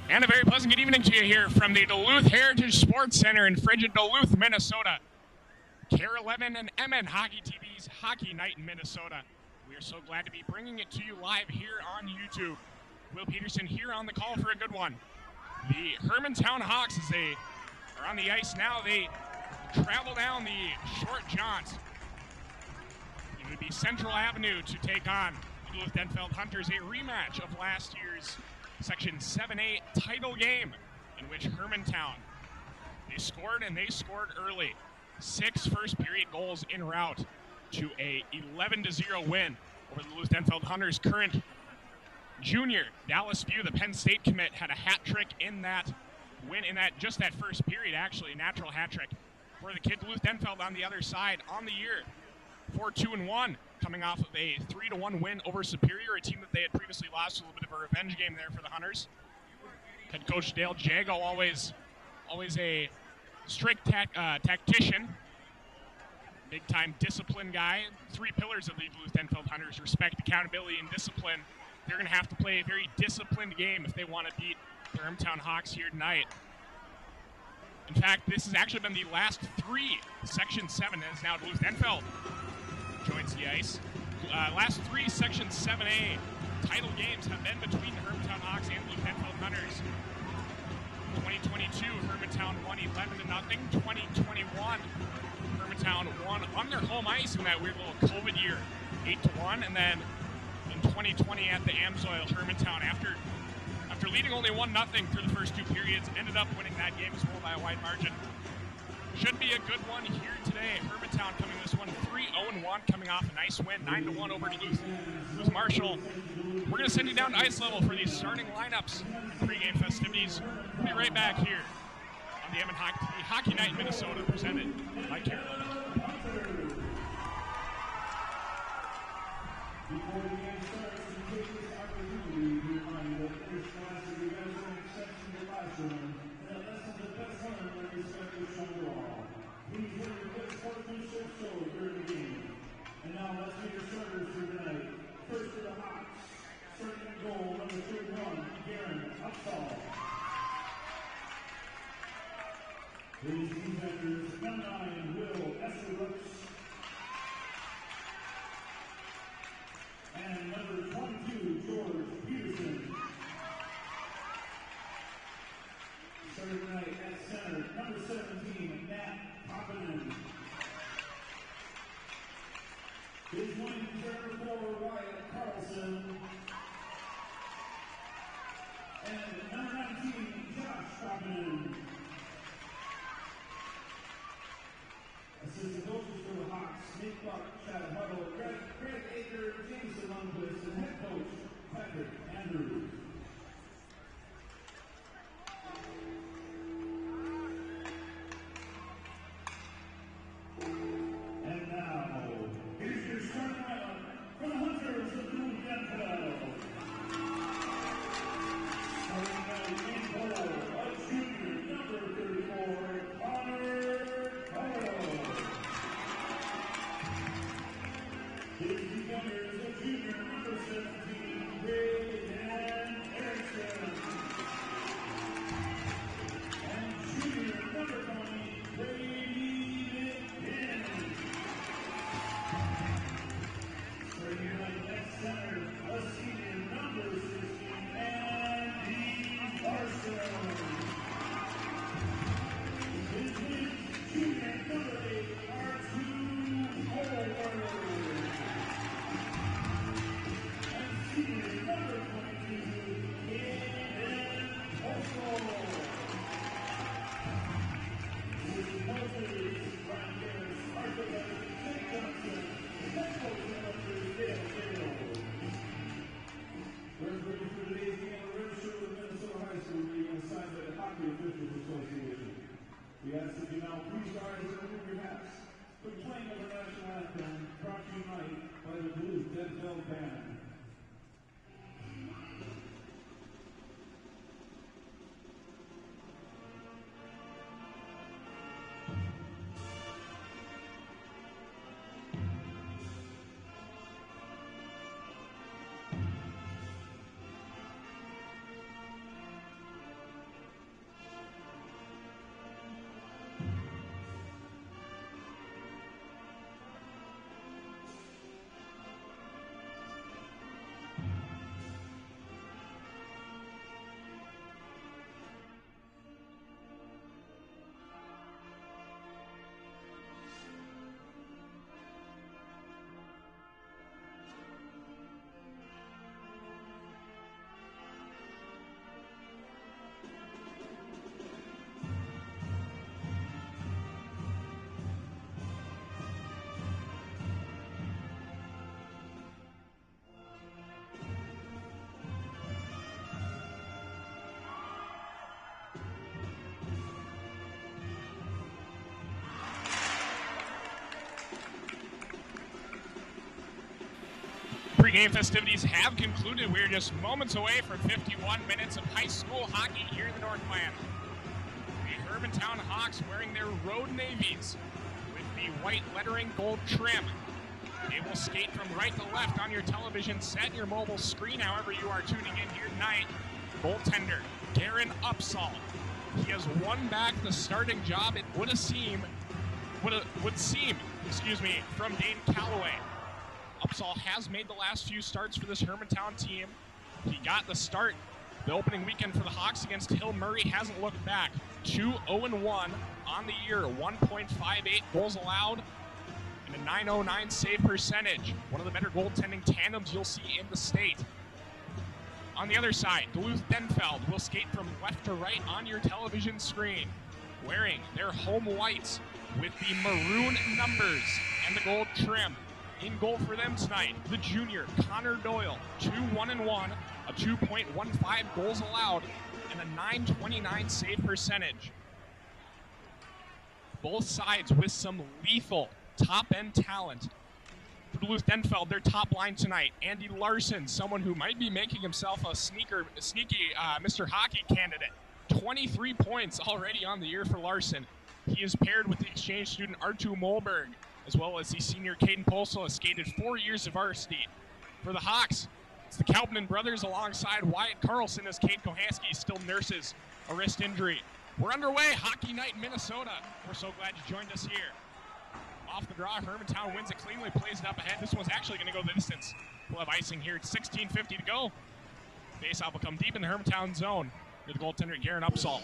And a very pleasant good evening to you here from the Duluth Heritage Sports Center in frigid Duluth, Minnesota. Kare 11 and MNHockeyTV's Hockey Night in Minnesota. We are so glad to be bringing it to you live here on YouTube. Will Peterson here on the call for a good one. The Hermantown Hawks, as they are on the ice now, they travel down the short jaunt. It would be Central Avenue to take on the Duluth Denfeld Hunters, a rematch of last year's Section 7A title game, in which Hermantown, they scored early. 6 first period goals en route to a 11-0 win over the Duluth Denfeld Hunters. Current junior Dallas Few, the Penn State commit, had a hat trick in that win, in that just that first period, actually, a natural hat trick for the kid. Duluth Denfeld on the other side on the year, 4-2-1, coming off of a 3-1 win over Superior, a team that they had previously lost. A little bit of a revenge game there for the Hunters. Head coach Dale Jago, always a strict tactician, big-time discipline guy. 3 pillars of the Duluth Denfeld Hunters: respect, accountability, and discipline. They're going to have to play a very disciplined game if they want to beat the Hermantown Hawks here tonight. In fact, this has actually been the last 3 Section 7, as now Duluth Denfeld joins the ice. Last 3 Section 7A title games have been between the Hermantown Hawks and Duluth Denfeld Hunters. 2022, Hermantown won 11-0. 2021, Hermantown won on their home ice in that weird little COVID year, 8-1. And then in 2020 at the Amsoil, Hermantown, after leading only 1-0 through the first 2 periods, ended up winning that game as well by a wide margin. Should be a good one here today. Hermantown coming this one 3-0-1, coming off a nice win, 9-1 over Duluth Marshall. We're going to send you down to ice level for these starting lineups, pregame festivities. We'll be right back here on the MNHockeyTV Hockey Night in Minnesota, presented by Kare 11. Before the game starts, we take this opportunity to remind you that first class of the resident section of the classroom, and that lessons the best learned when respect is shown to all. Please let your good sportsmanship show during the game. And now let's meet your starters for tonight. First for the Hawks, starting in goal, number 31, Darren Upsall. His defenders, number 9, Will Esselbrooks. And number 22, George Peterson. Starting tonight at center, number 17, Matt Poppinen. His wing center forward, Wyatt Carlson. And number 19, Josh Poppinen. Assistant coaches for the Hawks, Nick Buck, Chad Huddle, Greg Aker, Jameson Lundquist, and head coach Patrick Andrews. And now, here's your starting lineup for the Hunters of Duluth Denfeld. Starting out in goal, a junior, number 34, his defender is a junior, number 17, Brayden Erickson. And junior, number 20, Brady McKinn. Starting tonight at center, a senior, number 16, Andy Larson. His wings, junior, number 8, are 2 forwards. We ask that you now please rise and remove your hats for the playing of the national anthem, brought to you tonight by the Duluth Denfeld Band. Pre-game festivities have concluded. We're just moments away from 51 minutes of high school hockey here in the Northland. The Hermantown Hawks wearing their road navies with the white lettering gold trim. They will skate from right to left on your television set, your mobile screen, however you are tuning in here tonight. Goaltender Darren Upsall. He has won back the starting job. It would seem, from Dane Calloway. Upsall has made the last few starts for this Hermantown team. He got the start the opening weekend for the Hawks against Hill Murray. Hasn't looked back. 2-0-1 on the year. 1.58 goals allowed and a .909 save percentage. One of the better goaltending tandems you'll see in the state. On the other side, Duluth Denfeld will skate from left to right on your television screen, wearing their home whites with the maroon numbers and the gold trim. In goal for them tonight, the junior Connor Doyle, 2-1-1, a 2.15 goals allowed, and a .929 save percentage. Both sides with some lethal top-end talent. For Duluth Denfeld, their top line tonight, Andy Larson, someone who might be making himself a sneaky Mr. Hockey candidate. 23 points already on the year for Larson. He is paired with the exchange student Artu Molberg, as well as the senior Caden Polsel, has skated 4 years of varsity. For the Hawks, it's the Kalpinen brothers alongside Wyatt Carlson as Kate Kohansky still nurses a wrist injury. We're underway, Hockey Night in Minnesota. We're so glad you joined us here. Off the draw, Hermantown wins it cleanly, plays it up ahead. This one's actually going to go the distance. We'll have icing here. It's 16:50 to go. Faceoff will come deep in the Hermantown zone with goaltender Darren Upsall.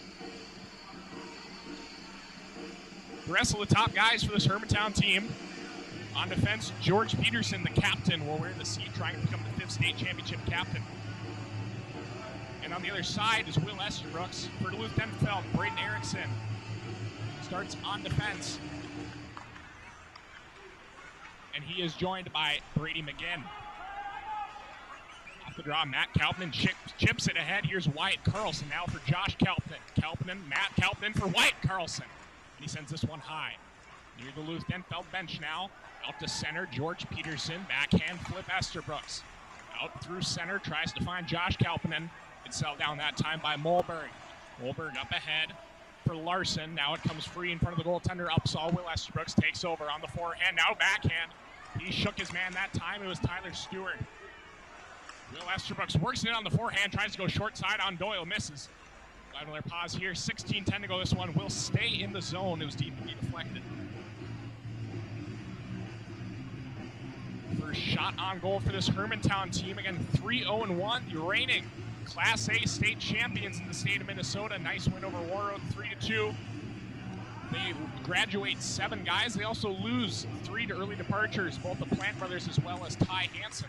The rest of the top guys for this Hermantown team. On defense, George Peterson, the captain, will wear the C, trying to become the 5th state championship captain. And on the other side is Will Esterbrooks. For Duluth Denfeld, Braden Erickson starts on defense. And he is joined by Brady McGinn. Off the draw, Matt Kalpinen chips it ahead. Here's Wyatt Carlson now for Josh Kalpinen. Matt Kalpinen for Wyatt Carlson. And he sends this one high. Near the Duluth Denfeld bench now. Out to center, George Peterson. Backhand flip, Esterbrooks. Out through center, tries to find Josh Kalpinen. It's held down that time by Molberg. Molberg up ahead for Larson. Now it comes free in front of the goaltender, Upsall. Will Esterbrooks takes over on the forehand. Now backhand. He shook his man that time. It was Tyler Stewart. Will Esterbrooks works it on the forehand. Tries to go short side on Doyle. Misses. Another pause here. 16-10 to go. This one will stay in the zone. It was deeply deflected. First shot on goal for this Hermantown team. Again, 3-0-1. The reigning Class A state champions in the state of Minnesota. Nice win over Warroad, 3-2. They graduate 7 guys. They also lose 3 to early departures, both the Plant brothers as well as Ty Hansen.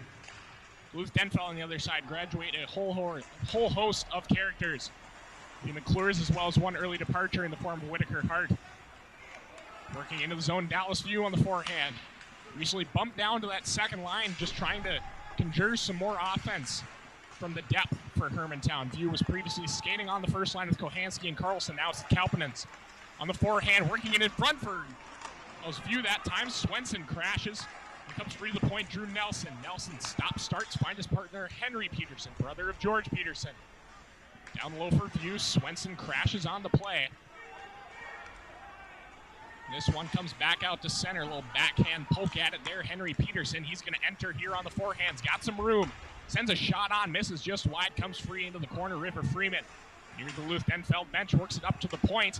Duluth Denfeld on the other side graduate a whole host of characters. The McClures as well as 1 early departure in the form of Whitaker Hart. Working into the zone, Dallas View on the forehand. Recently bumped down to that second line, just trying to conjure some more offense from the depth for Hermantown. View was previously skating on the first line with Kohansky and Carlson. Now it's the Kalpinens. On the forehand, working it in front for those View that time. Swenson crashes. He comes free to the point, Drew Nelson. Nelson stops, starts, finds his partner, Henry Peterson, brother of George Peterson. Down low for View, Swenson crashes on the play. This one comes back out to center, a little backhand poke at it there, Henry Peterson. He's going to enter here on the forehands, got some room. Sends a shot on, misses just wide, comes free into the corner, River Freeman. Near the Duluth Denfeld bench, works it up to the point.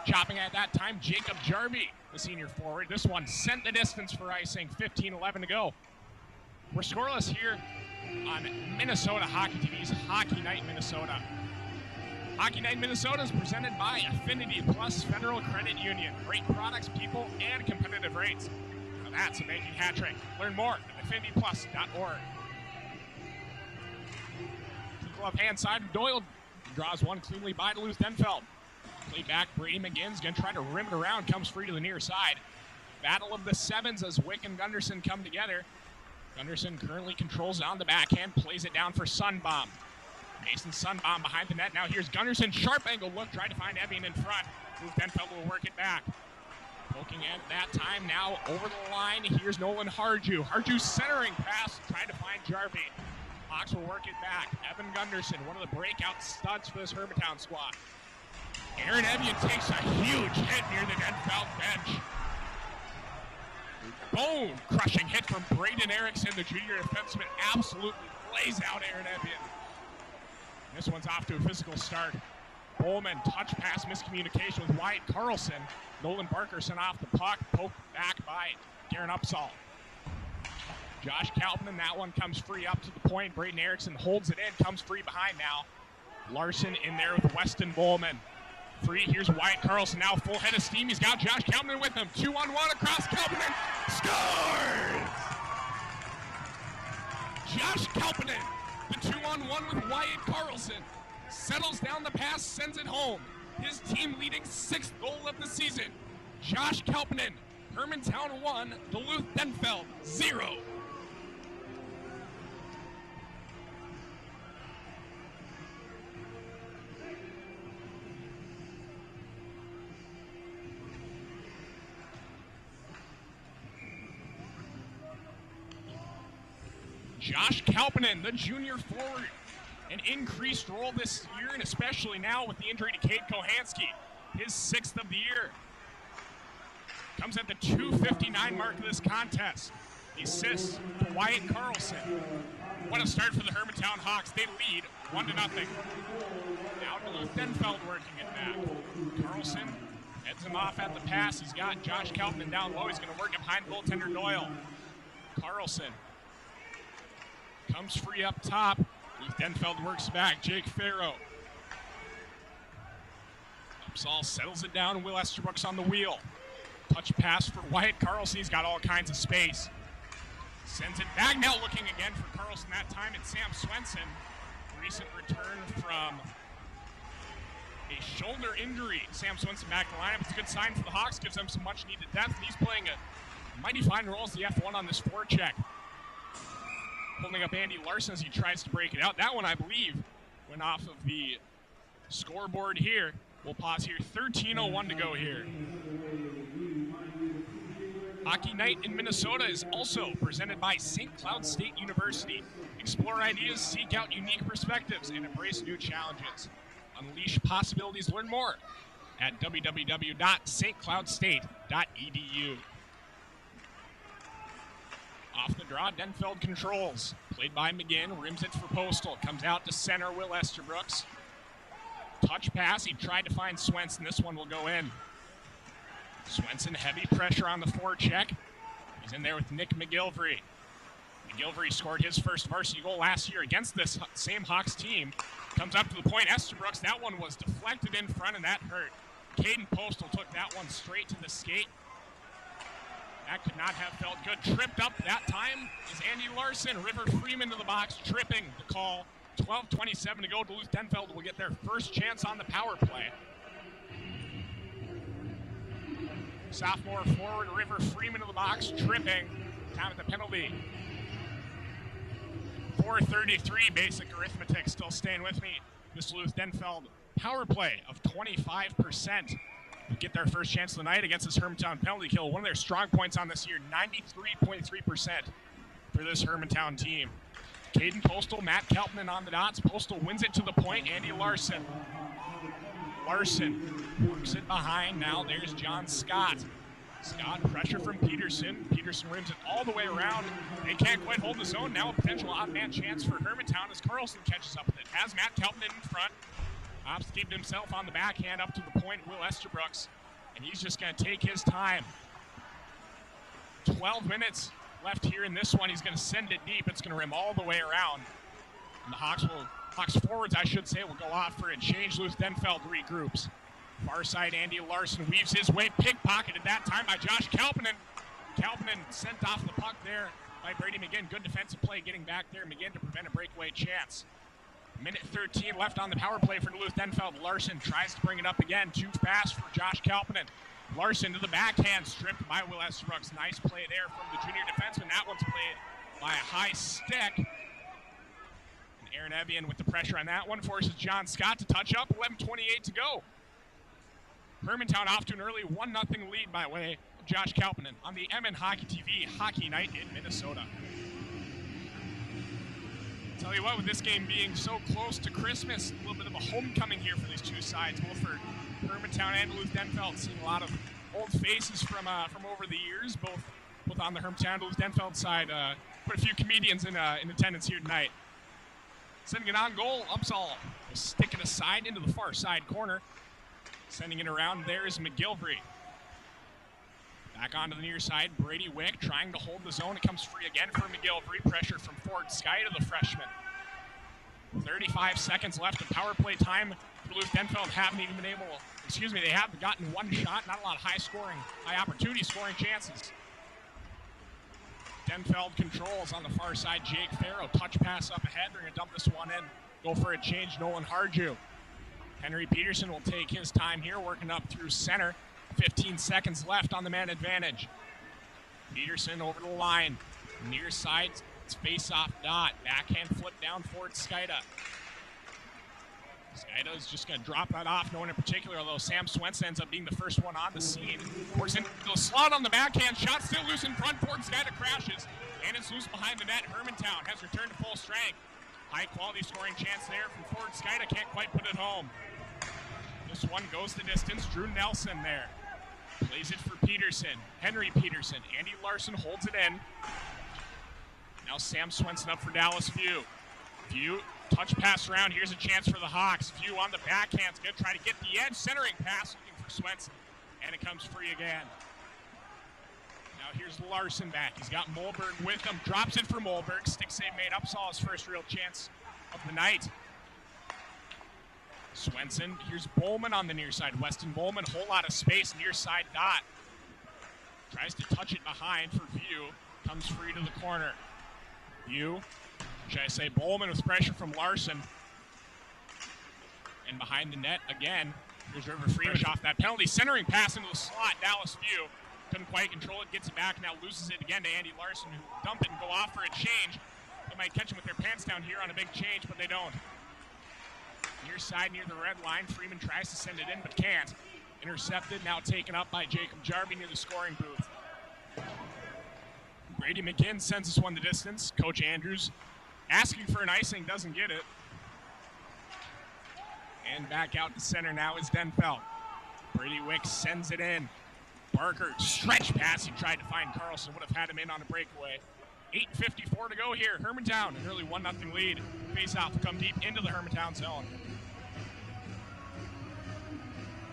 Chopping at that time, Jacob Jarvie, the senior forward. This one sent the distance for icing, 15-11 to go. We're scoreless here on Minnesota Hockey TV's Hockey Night Minnesota. Hockey Night Minnesota is presented by Affinity Plus Federal Credit Union. Great products, people, and competitive rates. Now that's a banking hat trick. Learn more at affinityplus.org. Glove hand side, Doyle draws one cleanly by Duluth Denfeld. Play back, Brady McGinn's going to try to rim it around, comes free to the near side. Battle of the sevens as Wick and Gunderson come together. Gunderson currently controls it on the backhand, plays it down for Sunbaum. Mason Sunbaum behind the net. Now here's Gunderson, sharp angle look, trying to find Evian in front. Duluth Denfeld will work it back. Poking in that time now over the line. Here's Nolan Harju. Harju centering pass, trying to find Jarvie. Hawks will work it back. Evan Gunderson, one of the breakout studs for this Hermantown squad. Aaron Evian takes a huge hit near the Denfeld bench. Bone-crushing hit from Braden Erickson, the junior defenseman, absolutely lays out Aaron Evian. This one's off to a physical start. Bowman, touch pass miscommunication with Wyatt Carlson. Nolan Barker sent off the puck, poked back by Darren Upsall. Josh Kalpman, that one comes free up to the point. Braden Erickson holds it in, comes free behind now. Larson in there with Weston Bowman. Free, here's Wyatt Carlson, now full head of steam. He's got Josh Kalpman with him. 2-on-1 across Kalpman, scores! Josh Kalpman, the 2-on-1 with Wyatt Carlson. Settles down the pass, sends it home. His team leading 6th goal of the season. Josh Kalpman, Hermantown 1, Duluth Denfeld 0. Josh Kalpinen, the junior forward, an increased role this year, and especially now with the injury to Cade Kohansky, his 6th of the year. Comes at the 2:59 mark of this contest. The assist to Wyatt Carlson. What a start for the Hermantown Hawks. They lead 1-0. Now Duluth Denfeld working it back. Carlson heads him off at the pass. He's got Josh Kalpinen down low. He's going to work it behind goaltender Doyle. Carlson comes free up top. Denfeld works back. Jake Farrow. Upsall settles it down. Will Esterbrook's on the wheel. Touch pass for Wyatt Carlson. He's got all kinds of space. Sends it back. Now looking again for Carlson. That time it's Sam Swenson. Recent return from a shoulder injury. Sam Swenson back in the lineup. It's a good sign for the Hawks. Gives them some much needed depth. And he's playing a mighty fine role as the F1 on this forecheck. Holding up Andy Larson as he tries to break it out. That one, I believe, went off of the scoreboard here. We'll pause here. 13:01 to go here. Hockey Night in Minnesota is also presented by St. Cloud State University. Explore ideas, seek out unique perspectives, and embrace new challenges. Unleash possibilities. Learn more at www.stcloudstate.edu. Off the draw, Denfeld controls. Played by McGinn, rims it for Postal. Comes out to center, Will Esterbrook's. Touch pass, he tried to find Swenson. This one will go in. Swenson, heavy pressure on the forecheck. He's in there with Nick McGilvery. McGilvery scored his first varsity goal last year against this same Hawks team. Comes up to the point, Esterbrook's. That one was deflected in front, and that hurt. Caden Postal took that one straight to the skate. That could not have felt good. Tripped up that time is Andy Larson. River Freeman to the box, tripping the call. 12:27 to go. Duluth Denfeld will get their first chance on the power play. Sophomore forward River Freeman to the box, tripping. Time at the penalty. 4:33, basic arithmetic still staying with me. This Duluth Denfeld power play of 25%. Get their first chance of the night against this Hermantown penalty kill. One of their strong points on this year, 93.3% for this Hermantown team. Caden Postal, Matt Kalpman on the dots. Postal wins it to the point. Andy Larson. Larson works it behind. Now there's John Scott. Scott, pressure from Peterson. Peterson rims it all the way around. They can't quite hold the zone. Now a potential odd man chance for Hermantown as Carlson catches up with it. Has Matt Kalpman in front. Obstated himself on the backhand up to the point, Will Esterbrook's, and he's just going to take his time. 12 minutes left here in this one. He's going to send it deep. It's going to rim all the way around. And the Hawks forwards, I should say, will go off for a change. Duluth Denfeld regroups. Far side, Andy Larson weaves his way, pickpocketed that time by Josh Kalpinen. Kalpinen sent off the puck there by Brady McGinn. Good defensive play getting back there, McGinn, to prevent a breakaway chance. Minute 13 left on the power play for Duluth Denfeld. Larson tries to bring it up again. Too fast for Josh Kalpinen. Larson to the backhand, stripped by Will Esterbrook's. Nice play there from the junior defenseman. That one's played by a high stick. And Aaron Evian with the pressure on that one forces John Scott to touch up. 11:28 to go. Hermantown off to an early 1-0 lead by way Josh Kalpanen on the MNHockeyTV Hockey Night in Minnesota. Tell you what, with this game being so close to Christmas, a little bit of a homecoming here for these two sides, both for Hermantown and Duluth Denfeld. Seeing a lot of old faces from over the years, both on the Hermantown Duluth Denfeld side. Quite a few comedians in attendance here tonight. Sending it on goal, Upsall will stick it aside into the far side corner. Sending it around, there is McGilvery. Back onto the near side, Brady Wick trying to hold the zone. It comes free again for McGilvery. Pressure from Ford Sky to the freshman. 35 seconds left of power play time. Duluth Denfeld haven't even been able, they have gotten one shot, not a lot of high opportunity scoring chances. Denfeld controls on the far side. Jake Farrow, touch pass up ahead. They're going to dump this one in. Go for a change, Nolan Harju. Henry Peterson will take his time here, working up through center. 15 seconds left on the man advantage. Peterson over the line. Near side, it's face-off dot. Backhand flip down Ford Skyda. Skyda is just going to drop that off, no one in particular, although Sam Swenson ends up being the first one on the scene. Works into the slot on the backhand. Shot still loose in front. Ford Skyda crashes. And it's loose behind the net. Hermantown has returned to full strength. High-quality scoring chance there from Ford Skyda. Can't quite put it home. This one goes the distance. Drew Nelson there. Plays it for Peterson. Henry Peterson. Andy Larson holds it in. Now Sam Swenson up for Dallas View. View, touch pass around. Here's a chance for the Hawks. View on the backhand. Going to try to get the edge. Centering pass looking for Swenson. And it comes free again. Now here's Larson back. He's got Molberg with him. Drops it for Molberg. Stick save made. Upsall his first real chance of the night. Swenson, here's Bowman on the near side. Weston Bowman, whole lot of space, near side dot. Tries to touch it behind for View. Comes free to the corner. View, Bowman with pressure from Larson. And behind the net again, here's River Freeman off that penalty. Centering pass into the slot, Dallas View. Couldn't quite control it, gets it back, now loses it again to Andy Larson, who dump it and go off for a change. They might catch him with their pants down here on a big change, but they don't. Near side, near the red line. Freeman tries to send it in, but can't. Intercepted, now taken up by Jacob Jarvie near the scoring booth. Brady McGinn sends this one the distance. Coach Andrews asking for an icing, doesn't get it. And back out to center now is Denfeld. Brady Wick sends it in. Barker, stretch pass. He tried to find Carlson, would have had him in on a breakaway. 8:54 to go here. Hermantown, an early 1-0 lead. Face-off will come deep into the Hermantown zone.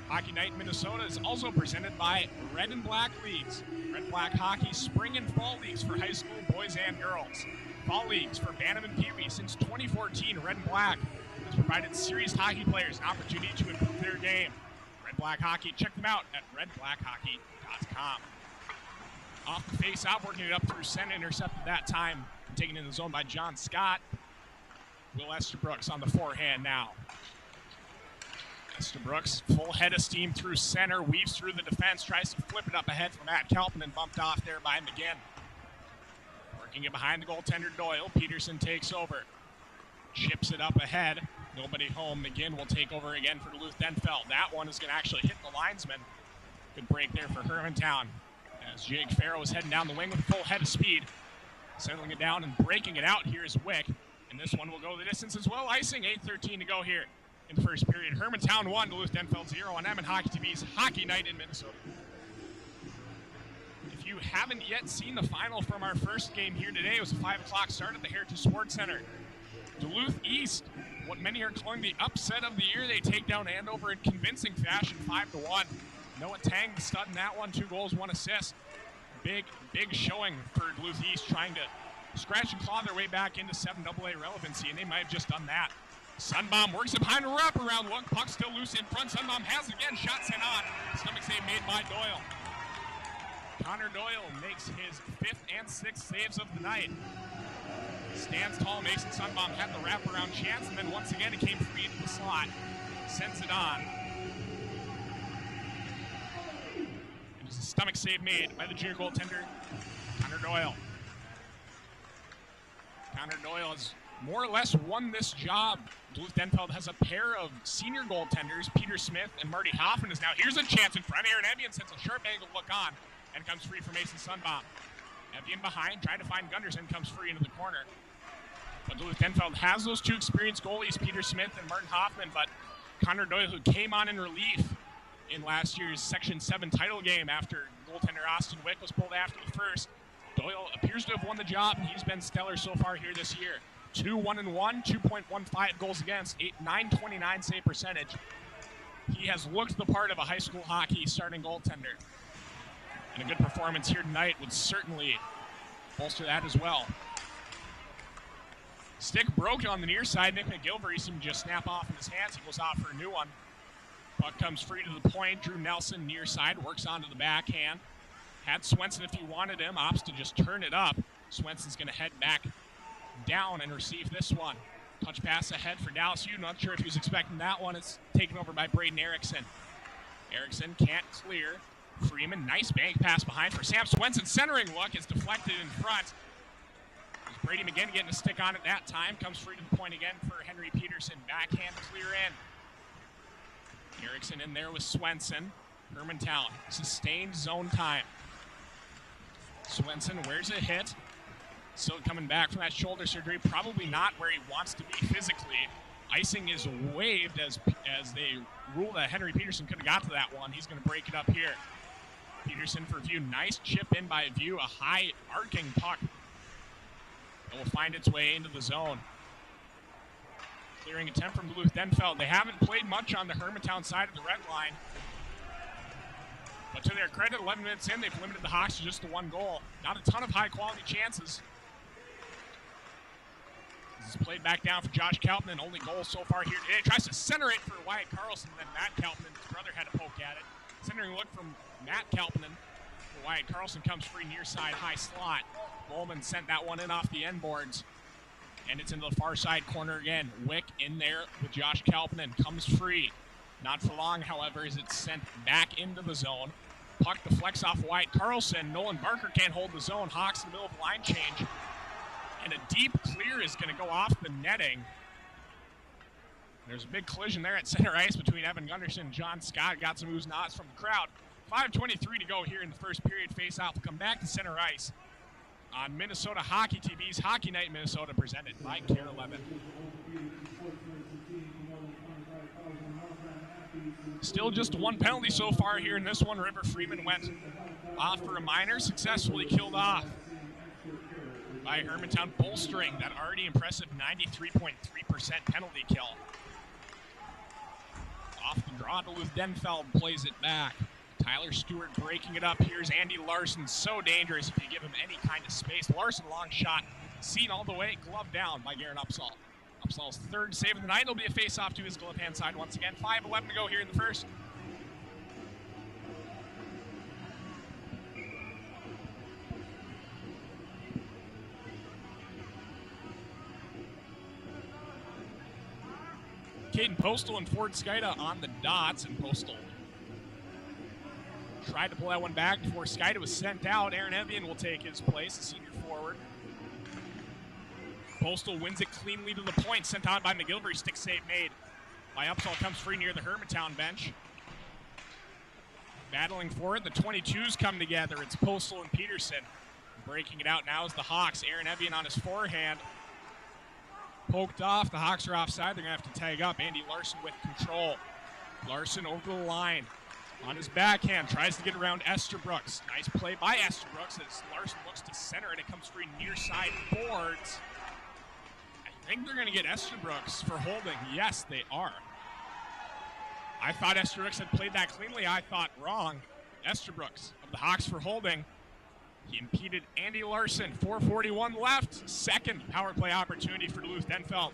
Hockey Night in Minnesota is also presented by Red and Black Leagues. Red Black Hockey Spring and Fall Leagues for high school boys and girls. Fall Leagues for Bantam and Pee Wee. Since 2014, Red and Black has provided serious hockey players an opportunity to improve their game. Red Black Hockey, check them out at redblackhockey.com. Off the face-off, working it up through center, intercepted that time. Taken in the zone by John Scott. Will Esterbrooks on the forehand now. Esterbrooks, full head of steam through center, weaves through the defense, tries to flip it up ahead for Matt Kalpin and bumped off there by McGinn. Working it behind the goaltender Doyle, Peterson takes over. Chips it up ahead, nobody home. McGinn will take over again for Duluth Denfeld. That one is going to actually hit the linesman. Good break there for Hermantown. As Jake Farrow is heading down the wing with a full head of speed. Settling it down and breaking it out, here's Wick. And this one will go the distance as well. Icing, 8:13 to go here in the first period. Hermantown 1, Duluth Denfeld 0 on MNHockeyTV's Hockey Night in Minnesota. If you haven't yet seen the final from our first game here today, it was a 5 o'clock start at the Heritage Sports Center. Duluth East, what many are calling the upset of the year, they take down Andover in convincing fashion, 5-1. Noah Tang, the stud in that one, 2 goals, 1 assist. Big showing for Duluth East, trying to scratch and claw their way back into 7AA relevancy, and they might have just done that. Sunbaum works it behind a wraparound look. Puck still loose in front. Sunbaum has it again. Shot sent on. Stomach save made by Doyle. Connor Doyle makes his 5th and 6th saves of the night. Stands tall. Mason Sunbaum had the wraparound chance, and then once again it came free into the slot. Sends it on. It was a stomach save made by the junior goaltender, Connor Doyle. Connor Doyle has more or less won this job. Duluth Denfeld has a pair of senior goaltenders, Peter Smith and Marty Hoffman is now. Here's a chance in front. Aaron Evian sends a sharp angle look on. and comes free for Mason Sunbaum. Evian behind, trying to find Gunderson, comes free into the corner. But Duluth Denfeld has those two experienced goalies, Peter Smith and Martin Hoffman, but Connor Doyle, who came on in relief in last year's Section 7 title game after goaltender Austin Wick was pulled after the first, Doyle appears to have won the job, and he's been stellar so far here this year. 2-1-1, 2.15 goals against, .929 save percentage. He has looked the part of a high school hockey starting goaltender. And a good performance here tonight would certainly bolster that as well. Stick broke on the near side. Nick McGilvery seemed to just snap off in his hands. He goes off for a new one. Puck comes free to the point. Drew Nelson near side works onto the backhand. Had Swenson if he wanted him. Opts to just turn it up. Swenson's going to head back down and receive this one. Touch pass ahead for Dallas Hugh. Not sure if he was expecting that one. It's taken over by Braden Erickson. Erickson can't clear. Freeman, nice bank pass behind for Sam Swenson. Centering look is deflected in front. Brady McGinn getting a stick on it that time. Comes free to the point again for Henry Peterson. Backhand clear in. Erickson in there with Swenson. Hermantown, sustained zone time. Swenson wears a hit. Still coming back from that shoulder surgery. Probably not where he wants to be physically. Icing is waved as they rule that Henry Peterson could have got to that one. He's going to break it up here. Peterson for View. Nice chip in by View. A high arcing puck. It will find its way into the zone. Clearing attempt from Duluth Denfeld. They haven't played much on the Hermantown side of the red line. But to their credit, 11 minutes in, they've limited the Hawks to just the one goal. Not a ton of high-quality chances. This is played back down for Josh Kalpman. Only goal so far here today. Tries to center it for Wyatt Carlson. Then Matt Kalpman, his brother, had a poke at it. Centering look from Matt Kalpman. Wyatt Carlson comes free near side, high slot. Bowman sent that one in off the end boards. And it's into the far side corner again. Wick in there with Josh Kalpman. Comes free. Not for long, however, as it's sent back into the zone. Puck deflects off Wyatt Carlson. Nolan Barker can't hold the zone. Hawks in the middle of the line change. And a deep clear is going to go off the netting. There's a big collision there at center ice between Evan Gunderson and John Scott. Got some oohs and ahs from the crowd. 5:23 to go here in the first period. Face-off will come back to center ice on Minnesota Hockey TV's Hockey Night Minnesota, presented by Kare 11. Still just one penalty so far here in this one. River Freeman went off for a minor, successfully killed off by Hermantown, bolstering that already impressive 93.3% penalty kill. Off the draw, Duluth Denfeld plays it back. Tyler Stewart breaking it up. Here's Andy Larson, so dangerous if you give him any kind of space. Larson, long shot, seen all the way, glove down by Garen Upsall. Upsall's third save of the night. It'll be a face-off to his glove hand side once again. 5:11 to go here in the first. Caden Postal and Ford Skida on the dots, and Postal tried to pull that one back before Skida was sent out. Aaron Evian will take his place, the senior forward. Postal wins it cleanly to the point, sent out by McGilvery. Stick save made by Upsall, comes free near the Hermantown bench. Battling for it, the 22s come together. It's Postal and Peterson. Breaking it out now is the Hawks. Aaron Evian on his forehand. Poked off, the Hawks are offside. They're gonna have to tag up. Andy Larson with control. Larson over the line. On his backhand, tries to get around Esterbrooks. Nice play by Esterbrooks as Larson looks to center and it comes free near side boards. I think they're going to get Esterbrooks for holding. Yes, they are. I thought Esterbrooks had played that cleanly. I thought wrong. Esterbrooks of the Hawks for holding. He impeded Andy Larson. 4:41 left. Second power play opportunity for Duluth Denfeld.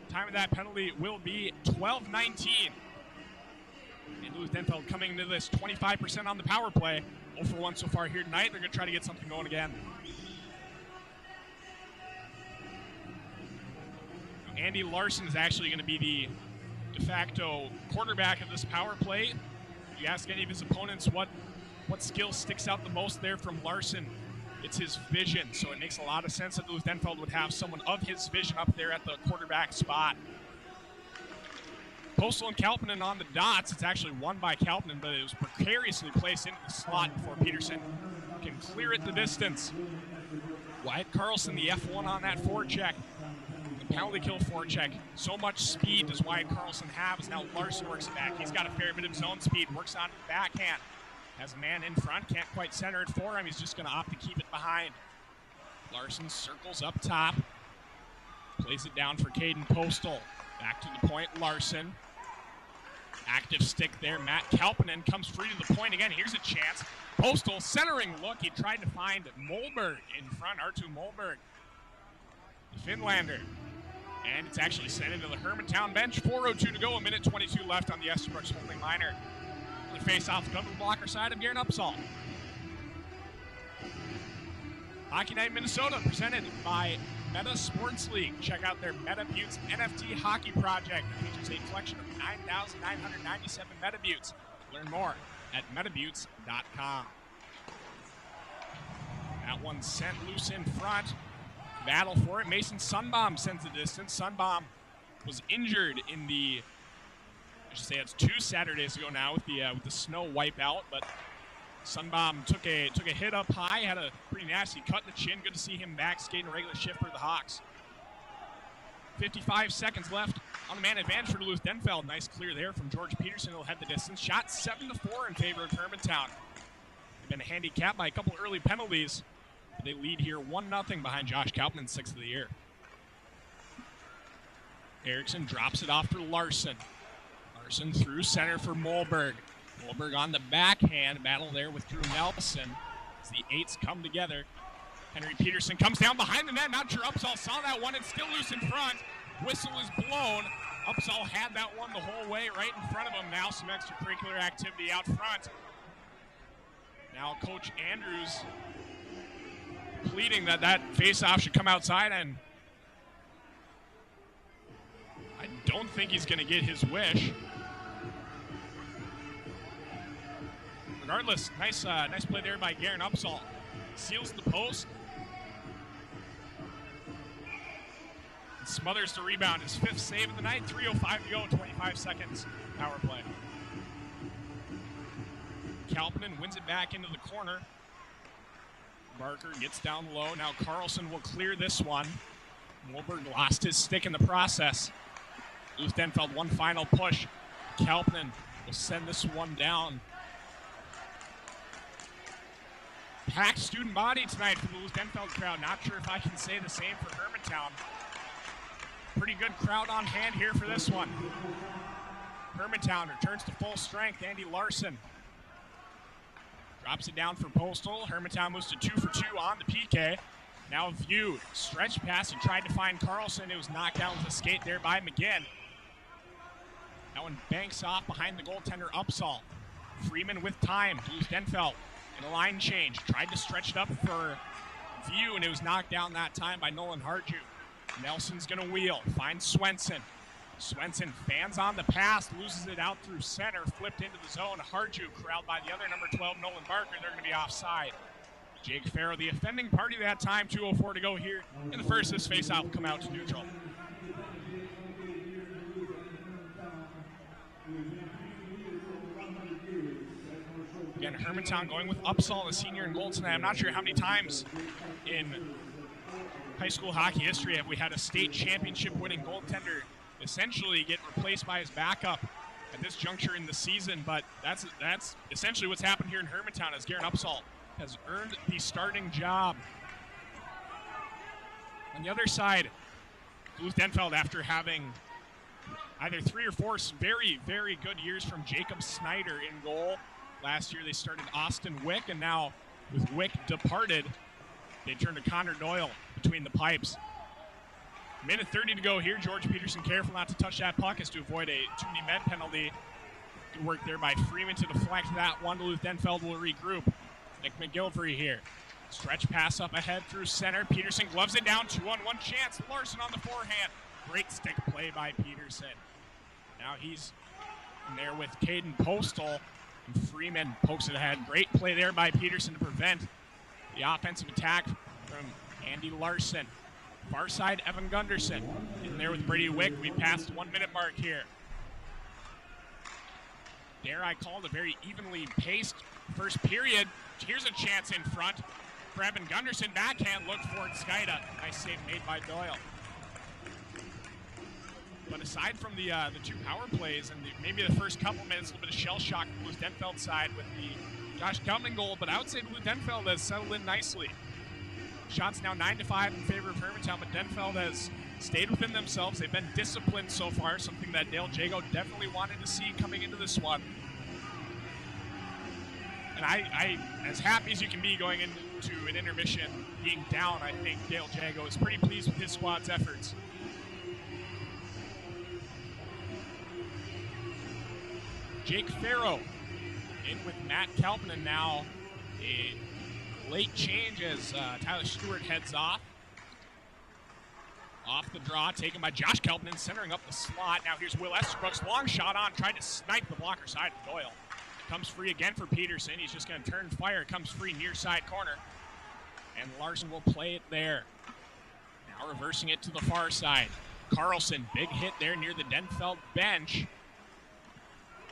Time of that penalty will be 12:19. And Duluth Denfeld coming into this 25% on the power play. 0 for 1 so far here tonight. They're going to try to get something going again. Andy Larson is actually going to be the de facto quarterback of this power play. If you ask any of his opponents what skill sticks out the most there from Larson, it's his vision. So it makes a lot of sense that Duluth Denfeld would have someone of his vision up there at the quarterback spot. Postal and Kalpanen on the dots. It's actually won by Kalpanen, but it was precariously placed into the slot before Peterson can clear it the distance. Wyatt Carlson, the F1 on that forecheck. The penalty kill forecheck. So much speed does Wyatt Carlson have as now Larson works it back. He's got a fair bit of zone speed, works on the backhand. Has a man in front, can't quite center it for him. He's just going to opt to keep it behind. Larson circles up top. Plays it down for Caden Postal. Back to the point, Larson. Active stick there, Matt Kalpanen comes free to the point again. Here's a chance. Postal centering look. He tried to find Molberg in front, Artu Molberg, the Finlander. And it's actually sent into the Hermantown bench. 4:02 to go, 1:22 left on the Esterbrook's holding liner. The face-off gun to the blocker side of Garen Upsall. Hockey Night Minnesota presented by Meta Sports League. Check out their Meta Buttes NFT hockey project. It features a collection of 9,997 Meta Buttes. Learn more at metabuttes.com. That one sent loose in front. Battle for it. Mason Sunbaum sends the distance. Sunbaum was injured in the, I should say it's 2 Saturdays ago now with the snow wipeout, but Sunbaum took a hit up high, had a pretty nasty cut in the chin. Good to see him back skating a regular shift for the Hawks. 55 seconds left on the man advantage for Duluth Denfeld. Nice clear there from George Peterson. He'll head the distance. Shot 7-4 in favor of Hermantown. They've been handicapped by a couple early penalties. But they lead here 1-0 behind Josh Kalpanen, 6th of the year. Erickson drops it off for Larson. Larson through center for Molberg. Molberg on the backhand. Battle there with Drew Nelson as the 8s come together. Henry Peterson comes down behind the net. Not sure Upsall saw that one. It's still loose in front. Whistle is blown. Upsall had that one the whole way right in front of him. Now some extracurricular activity out front. Now Coach Andrews pleading that face-off should come outside, and I don't think he's going to get his wish. Regardless, nice play there by Garen Upsall. Seals the post. And smothers the rebound. His 5th save of the night. 3:05 to go, 25 seconds. Power play. Kalpanen wins it back into the corner. Barker gets down low. Now Carlson will clear this one. Molberg lost his stick in the process. Duluth Denfeld one final push. Kalpanen will send this one down. Packed student body tonight for the Duluth Denfeld crowd. Not sure if I can say the same for Hermantown. Pretty good crowd on hand here for this one. Hermantown returns to full strength. Andy Larson drops it down for Postal. Hermantown moves to 2 for 2 on the PK. Now viewed. Stretch pass. He tried to find Carlson. It was knocked down with a skate there by McGinn. That one banks off behind the goaltender Upsall. Freeman with time. Duluth Denfeld in a line change. Tried to stretch it up for view, and it was knocked down that time by Nolan Harju. Nelson's going to wheel. Finds Swenson. Swenson fans on the pass, loses it out through center, flipped into the zone. Harju corralled by the other number 12, Nolan Barker. They're going to be offside. Jake Farrow, the offending party that time. 2:04 to go here in the first. This faceoff will come out to neutral. Again, Hermantown going with Upsall, the senior in goal tonight. I'm not sure how many times in high school hockey history have we had a state championship winning goaltender essentially get replaced by his backup at this juncture in the season, but that's essentially what's happened here in Hermantown as Garen Upsall has earned the starting job. On the other side, Duluth Denfeld, after having either 3 or 4 very, very good years from Jacob Snyder in goal. Last year they started Austin Wick, and now with Wick departed, they turned to Connor Doyle between the pipes. 1:30 to go here. George Peterson careful not to touch that puck as to avoid a too many men penalty. Good work there by Freeman to deflect that one. Duluth Denfeld will regroup. Nick McGilvery here. Stretch pass up ahead through center. Peterson gloves it down. 2-on-1 chance. Larson on the forehand. Great stick play by Peterson. Now he's in there with Caden Postal. And Freeman pokes it ahead. Great play there by Peterson to prevent the offensive attack from Andy Larson. Far side, Evan Gunderson in there with Brady Wick. We passed the 1 minute mark here. dare I call it, a very evenly paced first period. Here's a chance in front for Evan Gunderson. Backhand look for Skida. Nice save made by Doyle. But aside from the two power plays and maybe the first couple minutes, a little bit of shell shock from Duluth Denfeld side with the Josh Keltman goal, but I would say Duluth Denfeld has settled in nicely. Shots now 9-5 in favor of Hermantown, but Denfeld has stayed within themselves. They've been disciplined so far, something that Dale Jago definitely wanted to see coming into this one. And I as happy as you can be going into an intermission being down, I think Dale Jago is pretty pleased with his squad's efforts. Jake Farrow in with Matt Keltman, and now a late change as Tyler Stewart heads off. Off the draw, taken by Josh Keltman, centering up the slot. Now here's Will Esterbrook's long shot on, tried to snipe the blocker side of Doyle. Comes free again for Peterson. He's just going to turn fire. Comes free near side corner. And Larson will play it there. Now reversing it to the far side. Carlson, big hit there near the Denfeld bench.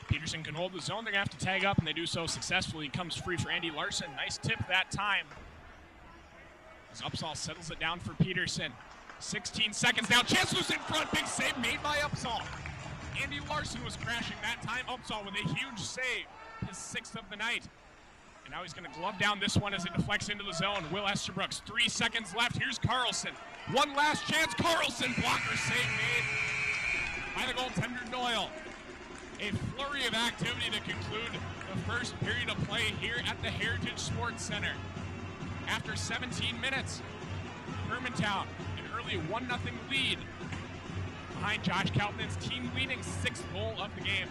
Peterson can hold the zone. They're going to have to tag up, and they do so successfully. Comes free for Andy Larson. Nice tip that time. As Upsall settles it down for Peterson. 16 seconds now. Chance loose in front. Big save made by Upsall. Andy Larson was crashing that time. Upsall with a huge save. His 6th of the night. And now he's going to glove down this one as it deflects into the zone. Will Esterbrook's 3 seconds left. Here's Carlson. One last chance. Carlson, blocker save made by the goaltender Doyle. A flurry of activity to conclude the first period of play here at the Heritage Sports Center. After 17 minutes, Hermantown an early 1-0 lead behind Josh Keltman's team-leading 6th goal of the game.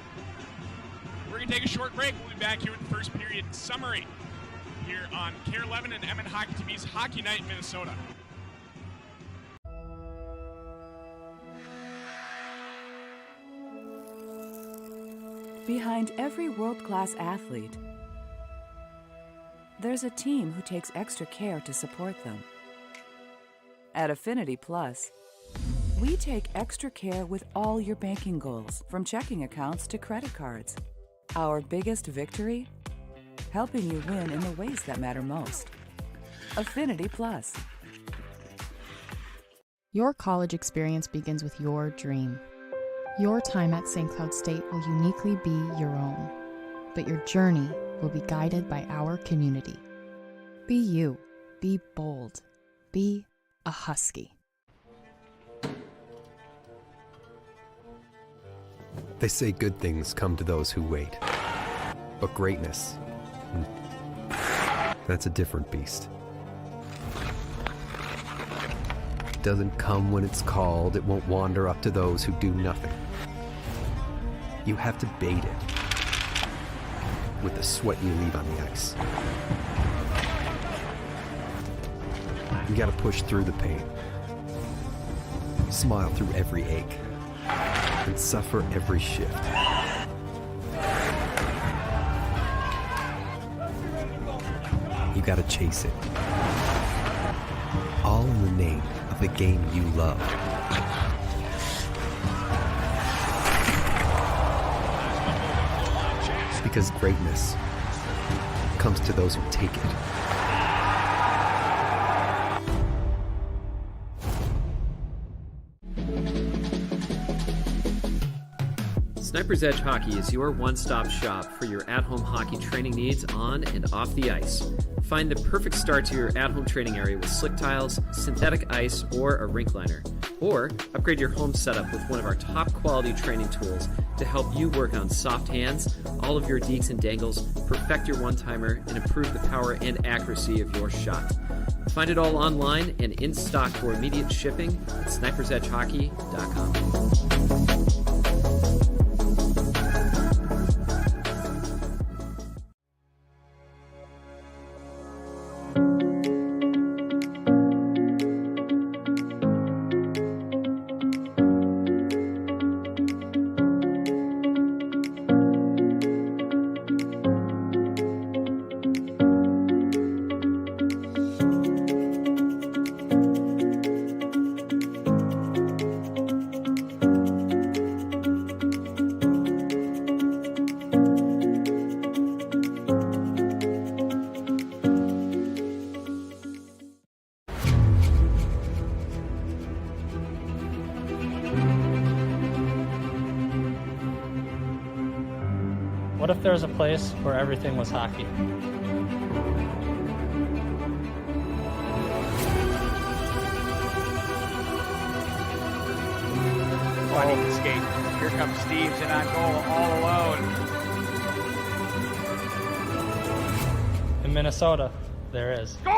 We're going to take a short break. We'll be back here with the first period summary here on Kare 11 and MNHockeyTV's Hockey Night in Minnesota. Behind every world-class athlete, there's a team who takes extra care to support them. At Affinity Plus, we take extra care with all your banking goals, from checking accounts to credit cards. Our biggest victory? Helping you win in the ways that matter most. Affinity Plus. Your college experience begins with your dream. Your time at St. Cloud State will uniquely be your own, but your journey will be guided by our community. Be you. Be bold. Be a Husky. They say good things come to those who wait. But greatness, that's a different beast. It doesn't come when it's called. It won't wander up to those who do nothing. You have to bait it with the sweat you leave on the ice. You gotta push through the pain, smile through every ache, and suffer every shift. You gotta chase it, all in the name of the game you love. Because greatness comes to those who take it. Sniper's Edge Hockey is your one-stop shop for your at-home hockey training needs on and off the ice. Find the perfect start to your at-home training area with slick tiles, synthetic ice, or a rink liner. Or upgrade your home setup with one of our top-quality training tools to help you work on soft hands, all of your deeks and dangles, perfect your one-timer, and improve the power and accuracy of your shot. Find it all online and in stock for immediate shipping at snipersedgehockey.com. What if there was a place where everything was hockey? Oh, he can skate. Here comes Steves in on goal all alone. In Minnesota, there is. Scores!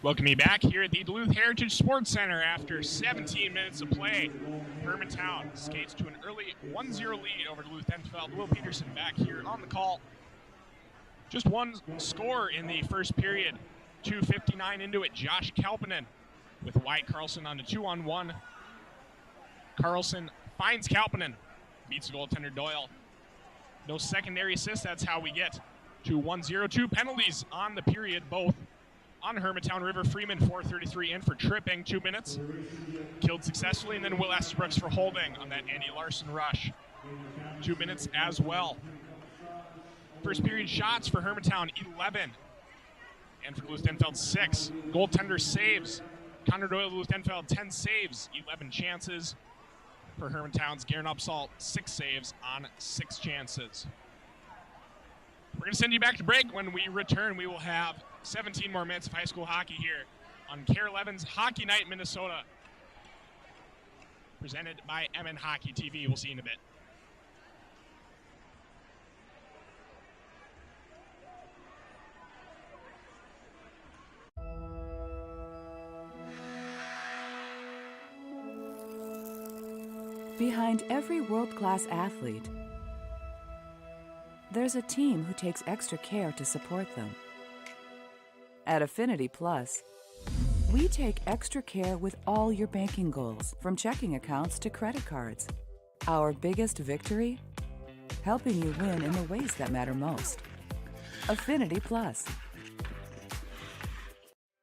Welcome me back here at the Duluth Heritage Sports Center after 17 minutes of play. Hermantown skates to an early 1-0 lead over Duluth Denfeld. Will Peterson back here on the call. Just one score in the first period. 2:59 into it, Josh Kalpanen with Wyatt Carlson on a 2-on-1. Carlson finds Kalpanen, beats the goaltender Doyle. No secondary assists, that's how we get to 1-0. 2 penalties on the period, both on Hermantown. River Freeman, 4:33 in for tripping, 2 minutes. Killed successfully, and then Will Estabrooks for holding on that Andy Larson rush. 2 minutes as well. First period shots for Hermantown, 11. And for Duluth Denfeld, 6. Goaltender saves. Connor Doyle, Duluth Denfeld, 10 saves, 11 chances. For Hermantown's Garen Upsall, 6 saves on 6 chances. We're going to send you back to break. When we return, we will have 17 more minutes of high school hockey here on Kare 11's Hockey Night Minnesota, presented by MNHockeyTV. We'll see you in a bit. Behind every world-class athlete, there's a team who takes extra care to support them. At Affinity Plus, we take extra care with all your banking goals, from checking accounts to credit cards. Our biggest victory? Helping you win in the ways that matter most. Affinity Plus.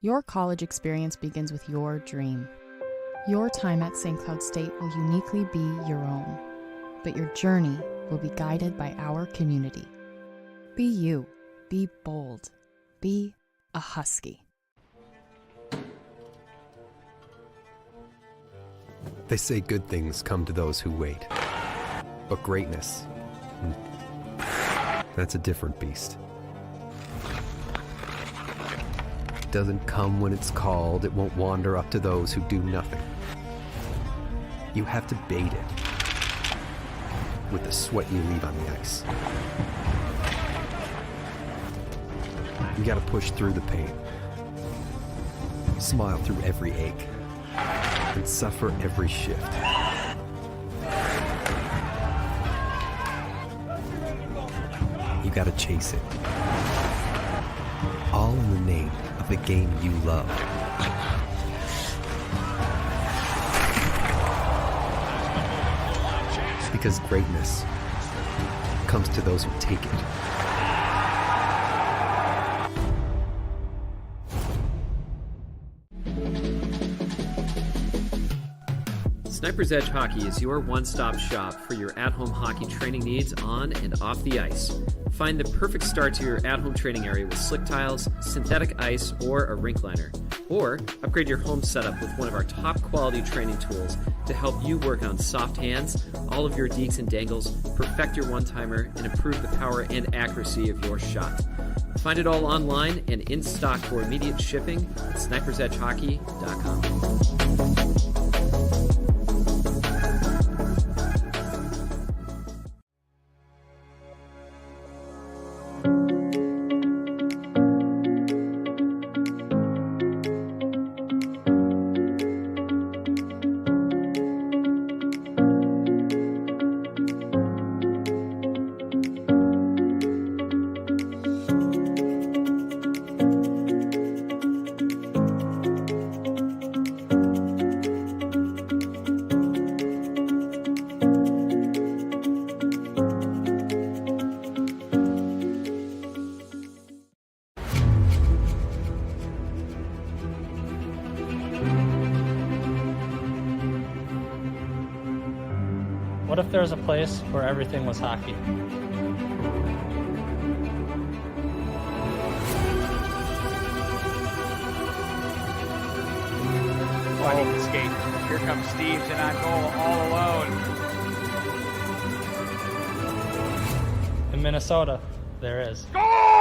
Your college experience begins with your dream. Your time at St. Cloud State will uniquely be your own, but your journey will be guided by our community. Be you. Be bold. Be a Husky. They say good things come to those who wait. But greatness, that's a different beast. It doesn't come when it's called. It won't wander up to those who do nothing. You have to bait it with the sweat you leave on the ice. You gotta push through the pain, smile through every ache, and suffer every shift. You gotta chase it, all in the name of the game you love. Because greatness comes to those who take it. Sniper's Edge Hockey is your one-stop shop for your at-home hockey training needs on and off the ice. Find the perfect start to your at-home training area with slick tiles, synthetic ice, or a rink liner. Or upgrade your home setup with one of our top-quality training tools to help you work on soft hands, all of your deeks and dangles, perfect your one-timer, and improve the power and accuracy of your shot. Find it all online and in stock for immediate shipping at snipersedgehockey.com. What if there was a place where everything was hockey? Funny escape. Here comes Steves in on goal, all alone. In Minnesota, there is. Scores!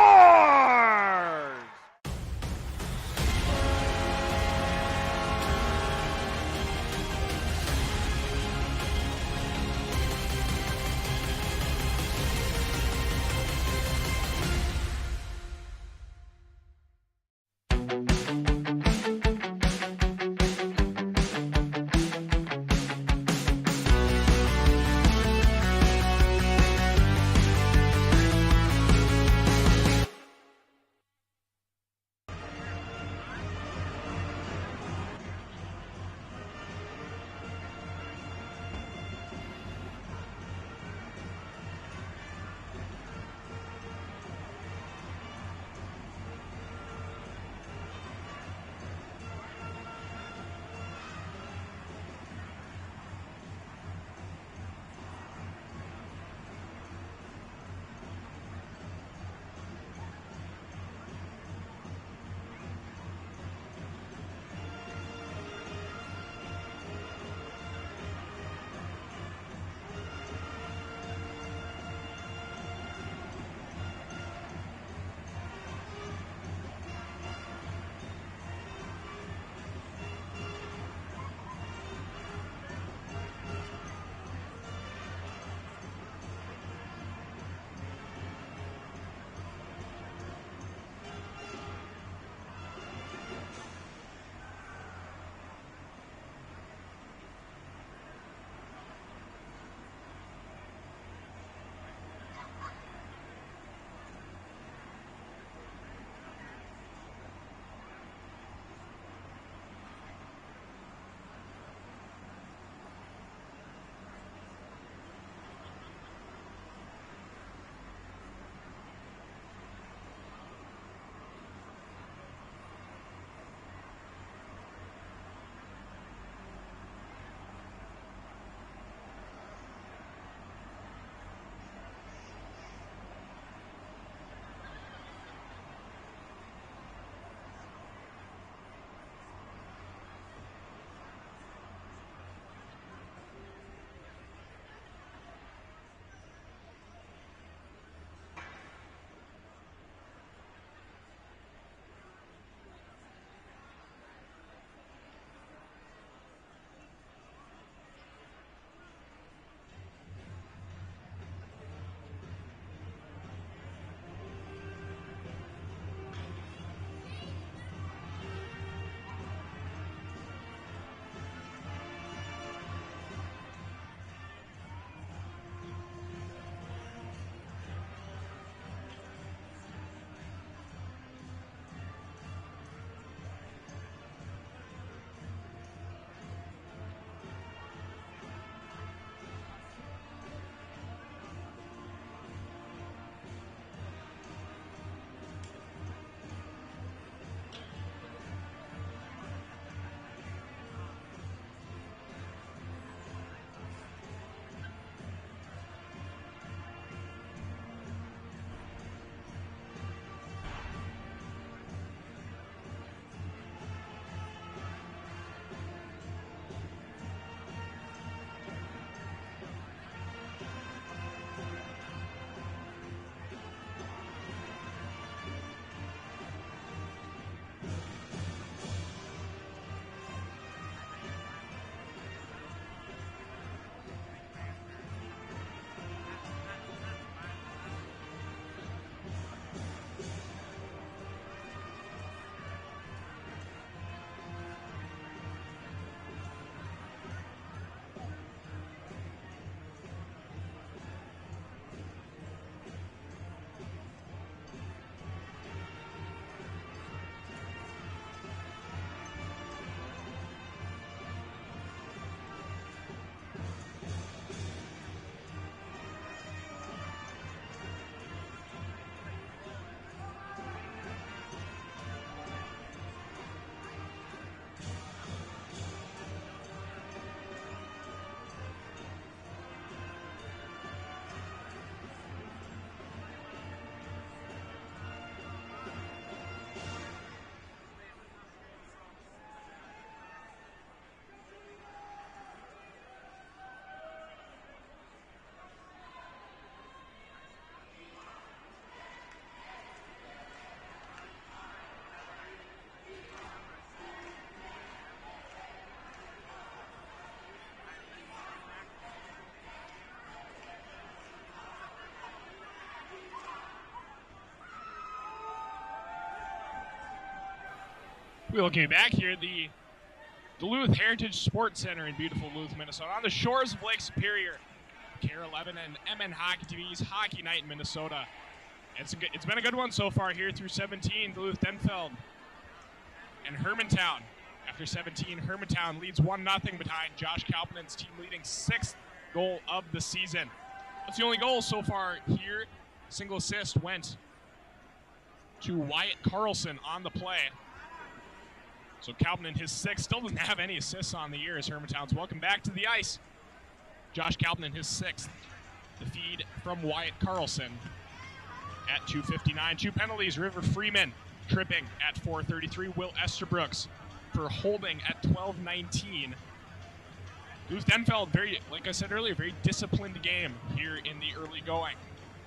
We welcome you back here at the Duluth Heritage Sports Center in beautiful Duluth, Minnesota, on the shores of Lake Superior. Kare 11 and MNHockeyTV's Hockey Night in Minnesota. It's been a good one so far here through 17. Duluth Denfeld and Hermantown. After 17, Hermantown leads 1-0 behind Josh Kalpanen's team leading 6th goal of the season. That's the only goal so far here. Single assist went to Wyatt Carlson on the play. So Kalpanen, his 6th, still doesn't have any assists on the year as Hermantown's welcome back to the ice. Josh Kalpanen, his 6th. The feed from Wyatt Carlson at 2:59. 2 penalties, River Freeman tripping at 4:33. Will Esterbrooks for holding at 12:19. Duluth Denfeld, like I said earlier, very disciplined game here in the early going.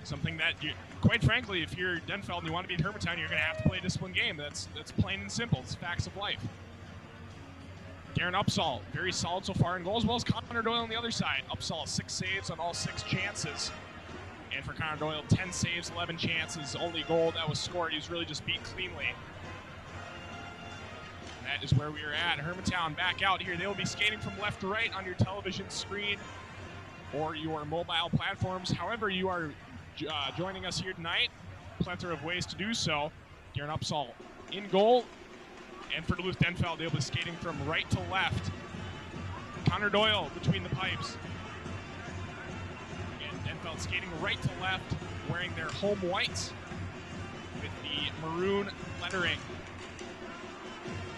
Something that, quite frankly, if you're Denfeld and you want to beat Hermantown, you're going to have to play a disciplined game. That's plain and simple. It's facts of life. Darren Upsall, very solid so far in goals, as well as Connor Doyle on the other side. Upsall, 6 saves on all 6 chances. And for Connor Doyle, 10 saves, 11 chances. Only goal that was scored. He was really just beat cleanly. That is where we are at. Hermantown back out here. They will be skating from left to right on your television screen or your mobile platforms. However you are joining us here tonight, plethora of ways to do so. Darren Upsall in goal. And for Duluth Denfeld, they'll be skating from right to left. Connor Doyle between the pipes. And Denfeld skating right to left, wearing their home whites with the maroon lettering.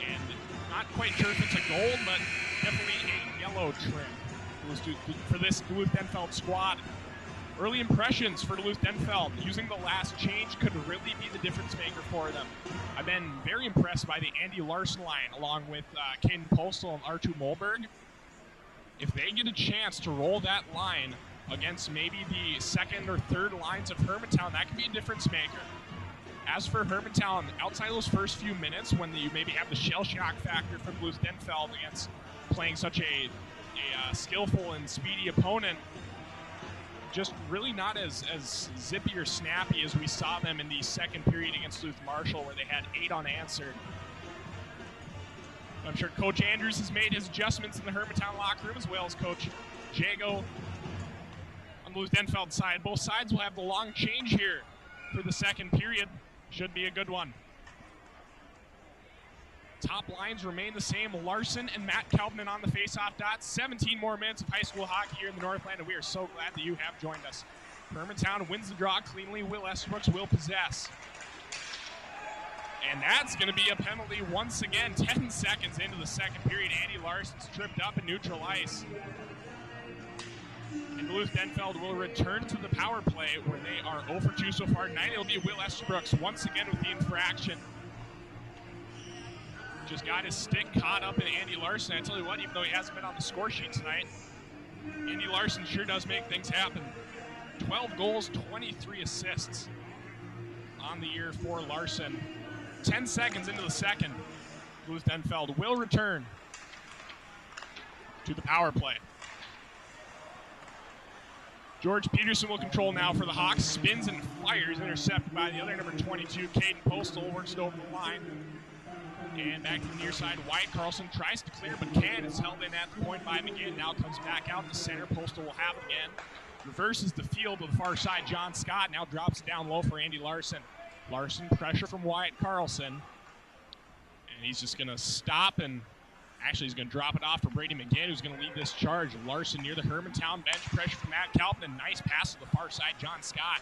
And not quite sure if it's a gold, but definitely a yellow trim for this Duluth Denfeld squad. Early impressions for Duluth Denfeld. Using the last change could really be the difference maker for them. I've been very impressed by the Andy Larson line, along with Caden Postal and Artu Molberg. If they get a chance to roll that line against maybe the second or third lines of Hermantown, that could be a difference maker. As for Hermantown, outside those first few minutes, when you maybe have the shell shock factor from Duluth Denfeld against playing such a skillful and speedy opponent, just really not as zippy or snappy as we saw them in the second period against Duluth Marshall, where they had 8 unanswered. I'm sure Coach Andrews has made his adjustments in the Hermantown locker room, as well as Coach Jago on the Duluth Denfeld side. Both sides will have the long change here for the second period. Should be a good one. Top lines remain the same. Larson and Matt Kalpanen on the face-off dot. 17 more minutes of high school hockey here in the Northland, and we are so glad that you have joined us. Hermantown wins the draw cleanly. Will Esterbrooks will possess. And that's going to be a penalty once again. 10 seconds into the second period. Andy Larson's tripped up in neutral ice. And Duluth Denfeld will return to the power play, where they are 0 for 2 so far tonight. It'll be Will Esterbrooks once again with the infraction. Just got his stick caught up in Andy Larson. I tell you what, even though he hasn't been on the score sheet tonight, Andy Larson sure does make things happen. 12 goals, 23 assists on the year for Larson. 10 seconds into the second, Duluth Denfeld will return to the power play. George Peterson will control now for the Hawks. Spins and fires, intercepted by the other number 22, Caden Postal, works it over the line. And back to the near side, Wyatt Carlson tries to clear, but can't. It's held in at the point by McGinn. Now comes back out in the center. Postal will have it again. Reverses the field to the far side. John Scott now drops it down low for Andy Larson. Larson, pressure from Wyatt Carlson. And he's just going to stop, and actually he's going to drop it off for Brady McGinn, who's going to lead this charge. Larson near the Hermantown bench. Pressure from Matt Kalpanen. Nice pass to the far side, John Scott.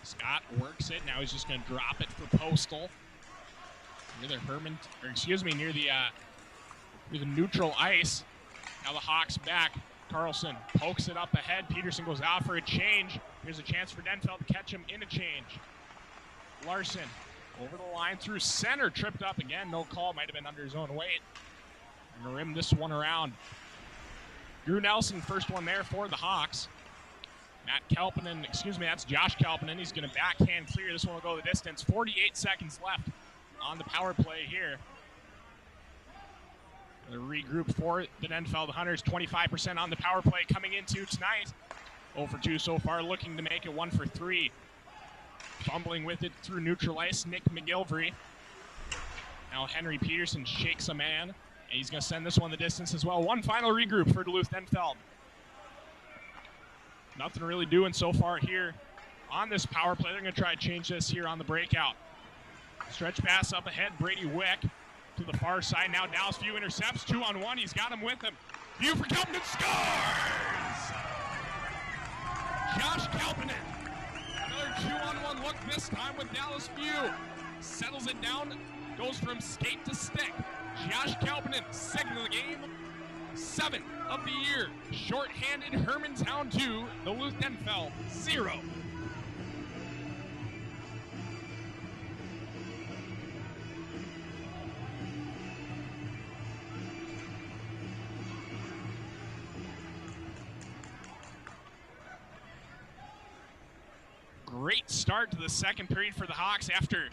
Scott works it. Now he's just going to drop it for Postal. Near the near the neutral ice. Now the Hawks back. Carlson pokes it up ahead. Peterson goes out for a change. Here's a chance for Denfeld to catch him in a change. Larson over the line through center, tripped up again. No call, might have been under his own weight. And to rim this one around. Drew Nelson, first one there for the Hawks. That's Josh Kalpanen. He's going to backhand clear. This one will go the distance. 48 seconds left on the power play here. The regroup for the Denfeld Hunters. 25% on the power play coming into tonight. 0 for 2 so far, looking to make it 1 for 3. Fumbling with it through neutral ice, Nick McGilvery. Now Henry Peterson shakes a man, and he's going to send this one the distance as well. One final regroup for Duluth Denfeld. Nothing really doing so far here on this power play. They're going to try to change this here on the breakout. Stretch pass up ahead, Brady Wick to the far side. Now Dallas View intercepts, 2-on-1. He's got him with him. View for Kelpinen, scores! Josh Kelpinen. Another 2-on-1 look this time with Dallas View. Settles it down, goes from skate to stick. Josh Kelpinen, second of the game, 7th of the year. Short-handed Hermantown 2, Duluth Denfeld 0. Great start to the second period for the Hawks after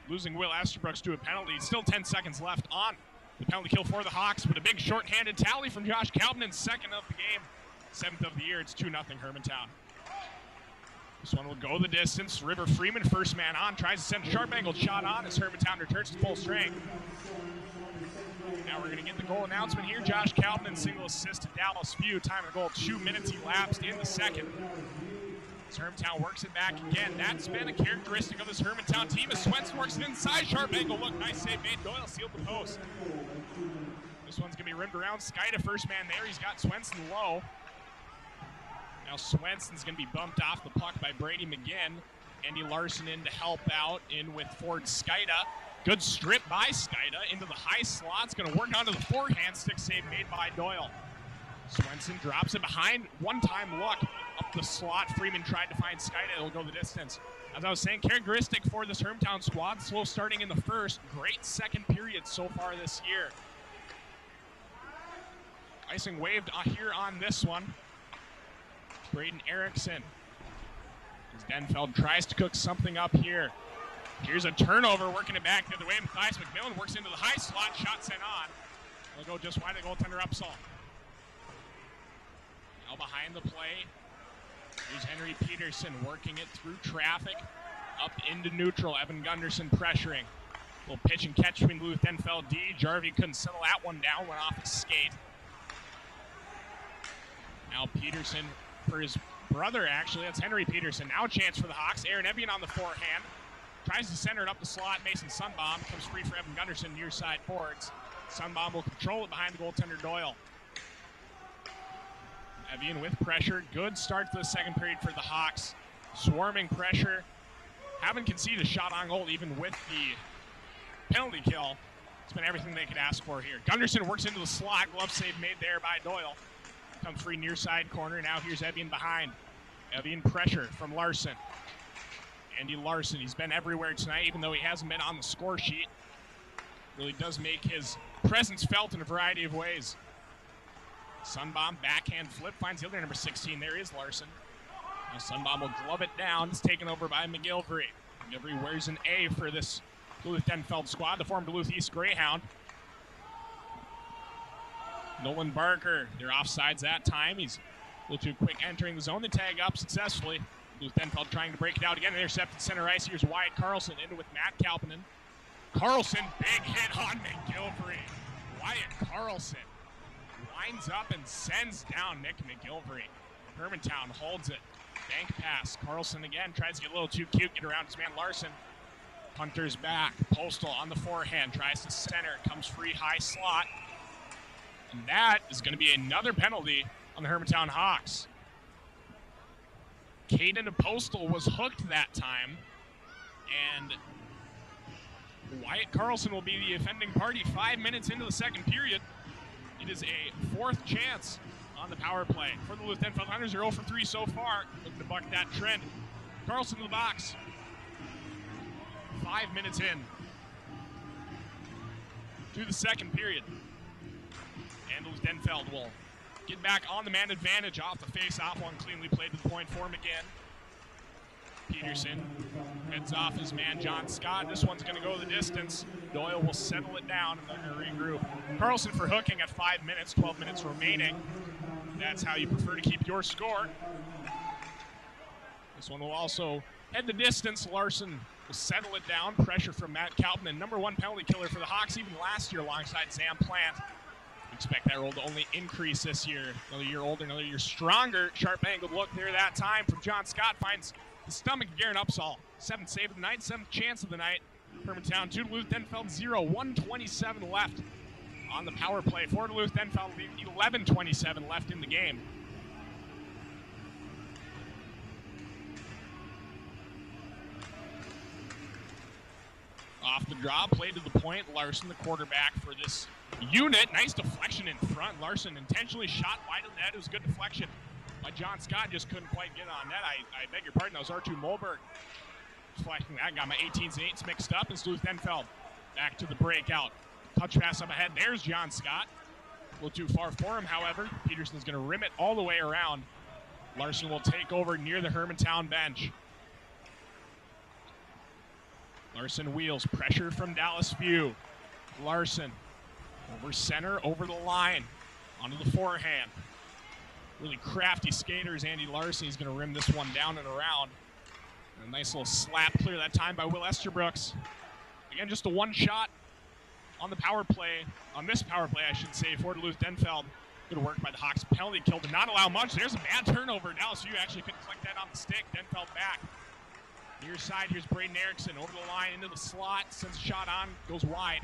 losing Will Esterbrooks to a penalty. Still 10 seconds left on the penalty kill for the Hawks, with a big short-handed tally from Josh Kelpinen, second of the game, 7th of the year. It's 2-0 Hermantown. This one will go the distance. River Freeman, first man on, tries to send a sharp-angled shot on as Hermantown returns to full strength. Now we're going to get the goal announcement here. Josh Kelpinen, single assist to Dallas View. Time of the goal, 2 minutes elapsed in the second. As Hermantown works it back again. That's been a characteristic of this Hermantown team as Swenson works it inside. Sharp angle look. Nice save made. Doyle sealed the post. This one's going to be rimmed around. Skyda first man there. He's got Swenson low. Now Swenson's going to be bumped off the puck by Brady McGinn. Andy Larson in to help out in with Ford Skyda. Good strip by Skyda into the high slot. It's going to work onto the forehand stick, save made by Doyle. Swenson drops it behind. One-time look up the slot. Freeman tried to find Skyda. It'll go the distance. As I was saying, characteristic for this Hermantown squad. Slow starting in the first. Great second period so far this year. Icing waved here on this one. Braden Erickson. As Denfeld tries to cook something up here. Here's a turnover, working it back the other way. Matthias McMillan works into the high slot. Shot sent on. They'll go just wide of the goaltender Upsall. Now behind the play, here's Henry Peterson working it through traffic, up into neutral. Evan Gunderson pressuring. Little pitch and catch between Duluth Denfeld D. Jarvie couldn't settle that one down, went off his skate. Now Peterson for his brother, actually. That's Henry Peterson. Now a chance for the Hawks. Aaron Evian on the forehand. Tries to center it up the slot. Mason Sunbaum comes free for Evan Gunderson, near side boards. Sunbaum will control it behind the goaltender Doyle. Evian with pressure. Good start to the second period for the Hawks. Swarming pressure. Haven't conceded a shot on goal even with the penalty kill. It's been everything they could ask for here. Gunderson works into the slot. Glove save made there by Doyle. Comes free near side corner. Now here's Evian behind. Evian pressure from Larson. Andy Larson, he's been everywhere tonight, even though he hasn't been on the score sheet. Really does make his presence felt in a variety of ways. Sunbaum, backhand flip, finds the other number 16. There is Larson. Now Sunbaum will glove it down. It's taken over by McGilvery. McGilvery wears an A for this Duluth Denfeld squad, the former Duluth East Greyhound. Nolan Barker, they're offsides that time. He's a little too quick entering the zone. They tag up successfully. Duluth Denfeld trying to break it out again. Intercepted center ice. Here's Wyatt Carlson into with Matt Kalpanen. Carlson, big hit on McGilvery. Wyatt Carlson lines up and sends down Nick McGilvery. Hermantown holds it. Bank pass. Carlson again tries to get a little too cute, get around his man Larson. Hunter's back. Postal on the forehand. Tries to center. Comes free high slot. And that is going to be another penalty on the Hermantown Hawks. Caden Postal was hooked that time. And Wyatt Carlson will be the offending party 5 minutes into the second period. It is a fourth chance on the power play for the Duluth Denfeld Hunters. They're 0 for 3 so far, looking to buck that trend. Carlson in the box. 5 minutes in to the second period. And Duluth Denfeld will get back on the man advantage off the face-off. One cleanly played to the point for him again. Peterson heads off his man John Scott. This one's going to go the distance. Doyle will settle it down and they're going to regroup. Carlson for hooking at 5 minutes, 12 minutes remaining. That's how you prefer to keep your score. This one will also head the distance. Larson will settle it down. Pressure from Matt Kalpman, #1 penalty killer for the Hawks, even last year alongside Sam Plant. We expect that role to only increase this year. Another year older, another year stronger. Sharp angled look there that time from John Scott. Finds the stomach of Garen Upsall. 7th save of the night, 7th chance of the night. Hermantown 2, Duluth Denfeld 0. 1:27 left on the power play for Duluth Denfeld. 11:27 left in the game. Off the draw, played to the point. Larson, the quarterback for this unit. Nice deflection in front. Larson intentionally shot wide of the net. It was a good deflection by John Scott. Just couldn't quite get on net. I beg your pardon. That was R2 Moberg deflecting that. Got my 18s and 8s mixed up. It's Duluth Denfeld back to the breakout. Touch pass up ahead. There's John Scott. A little too far for him, however. Peterson's going to rim it all the way around. Larson will take over near the Hermantown bench. Larson wheels, pressure from Dallas View. Larson over center, over the line, onto the forehand. Really crafty skaters, Andy Larson. He's going to rim this one down and around. And a nice little slap clear that time by Will Esterbrooks. Again, just a one shot on the power play, on this power play, I should say, for Duluth Denfeld. Good work by the Hawks. Penalty kill to not allow much. There's a bad turnover. Dallas View actually couldn't collect that on the stick. Denfeld back. Near side, here's Braden Erickson over the line into the slot, sends a shot on, goes wide.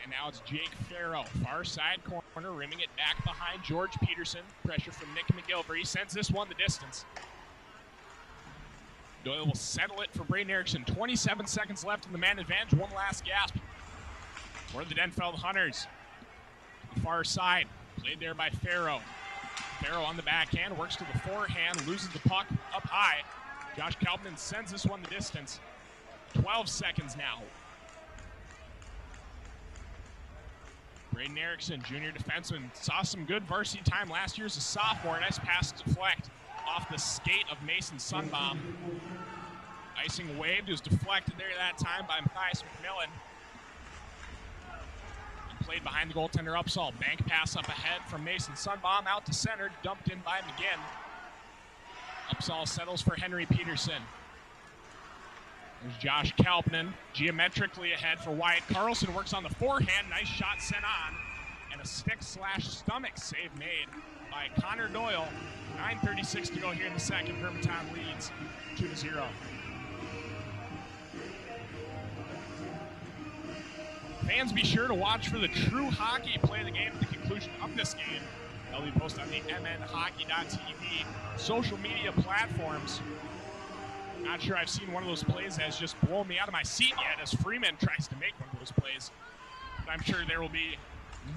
And now it's Jake Farrow, far side corner, rimming it back behind George Peterson. Pressure from Nick McGilver. He sends this one the distance. Doyle will settle it for Braden Erickson. 27 seconds left in the man advantage. One last gasp for the Denfeld Hunters. The far side, played there by Farrow. Farrow on the backhand, works to the forehand, loses the puck up high. Josh Kalpman sends this one the distance. 12 seconds now. Braden Erickson, junior defenseman, saw some good varsity time last year as a sophomore. Nice pass to deflect off the skate of Mason Sunbaum. Icing waved, it was deflected there that time by Matthias McMillan. Played behind the goaltender Upsall. Bank pass up ahead from Mason Sunbaum out to center, dumped in by McGinn. Upsall settles for Henry Peterson. There's Josh Kalpman, geometrically ahead for Wyatt Carlson. Works on the forehand, nice shot sent on. And a stick/stomach save made by Connor Doyle. 9:36 to go here in the second. Hermantown leads 2-0. Fans, be sure to watch for the True Hockey play of the game at the conclusion of this game. They'll be posted on the MNHockeyTV social media platforms. Not sure I've seen one of those plays that has just blown me out of my seat yet as Freeman tries to make one of those plays. But I'm sure there will be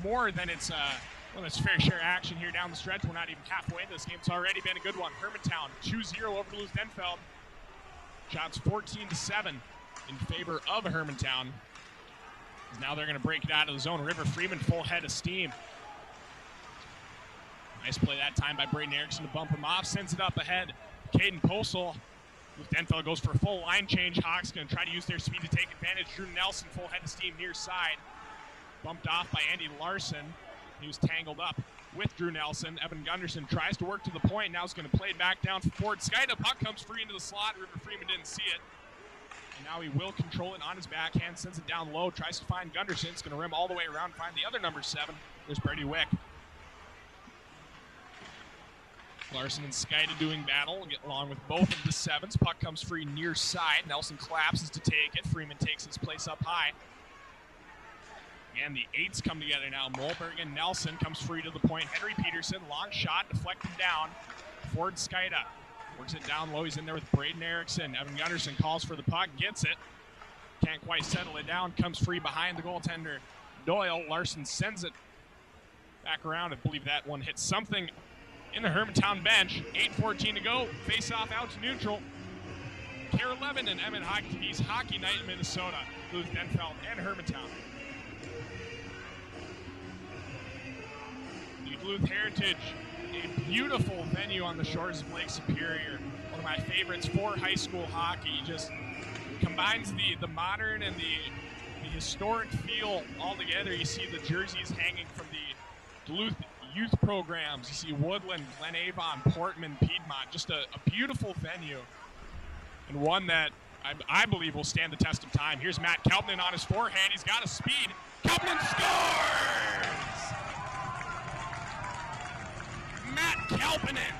more than its fair share action here down the stretch. We're not even halfway into this game. It's already been a good one. Hermantown 2-0 over Duluth Denfeld. Shots 14-7 in favor of Hermantown. Now they're going to break it out of the zone. River Freeman full head of steam. Nice play that time by Braden Erickson to bump him off. Sends it up ahead. Caden Posel. With Denfeld goes for a full line change. Hawks going to try to use their speed to take advantage. Drew Nelson full head of steam near side. Bumped off by Andy Larson. He was tangled up with Drew Nelson. Evan Gunderson tries to work to the point. Now he's going to play it back down for Ford Skyda. Puck comes free into the slot. River Freeman didn't see it. And now he will control it on his backhand, sends it down low, tries to find Gunderson. It's going to rim all the way around, find the other #7. There's Brady Wick. Larson and Skyda doing battle, get along with both of the 7s. Puck comes free near side. Nelson collapses to take it. Freeman takes his place up high. And the 8s come together now. Molberg and Nelson comes free to the point. Henry Peterson, long shot, deflected down. Ford Skyda works it down low. He's in there with Braden Erickson. Evan Gunderson calls for the puck, gets it. Can't quite settle it down. Comes free behind the goaltender Doyle. Larson sends it back around. I believe that one hit something in the Hermantown bench. 8:14 to go. Face off out to neutral. Kare 11 and MNHockeyTV's Hockey Night in Minnesota. Duluth Denfeld and Hermantown. The Duluth Heritage, a beautiful venue on the shores of Lake Superior. One of my favorites for high school hockey. Just combines the modern and the historic feel all together. You see the jerseys hanging from the Duluth youth programs. You see Woodland, Glen Avon, Portman, Piedmont. Just a beautiful venue. and one that I believe will stand the test of time. Here's Matt Kalpinen on his forehand. He's got a speed. Kalpinen scores! Matt Kalpinen,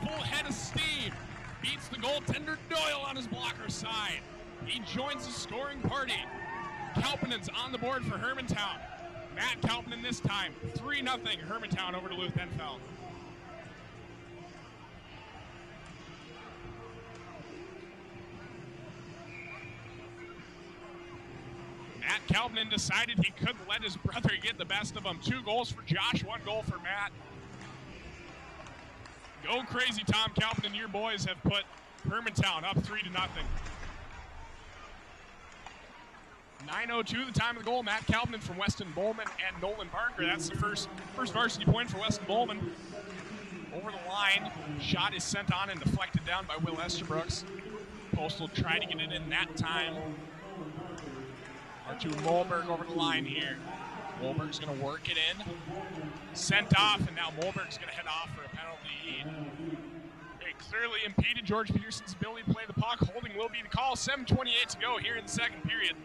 full head of steam, beats the goaltender Doyle on his blocker side. He joins the scoring party. Kalpinen's on the board for Hermantown. Matt Kalpinen this time, 3-0 Hermantown over Duluth Denfeld. Matt Kalpinen decided he couldn't let his brother get the best of him. 2 goals for Josh, 1 goal for Matt. Go crazy, Tom Kalpinen. Your boys have put Hermantown up 3-0. 9:02 the time of the goal. Matt Kalpinen from Weston Bowman and Nolan Barker. That's the first varsity point for Weston Bowman. Over the line, shot is sent on and deflected down by Will Esterbrook. Postal tried to get it in that time. To Molberg over the line here. Molberg's going to work it in. Sent off, and now Molberg's going to head off for a penalty. They clearly impeded George Peterson's ability to play the puck. Holding will be the call. 7:28 to go here in the second period.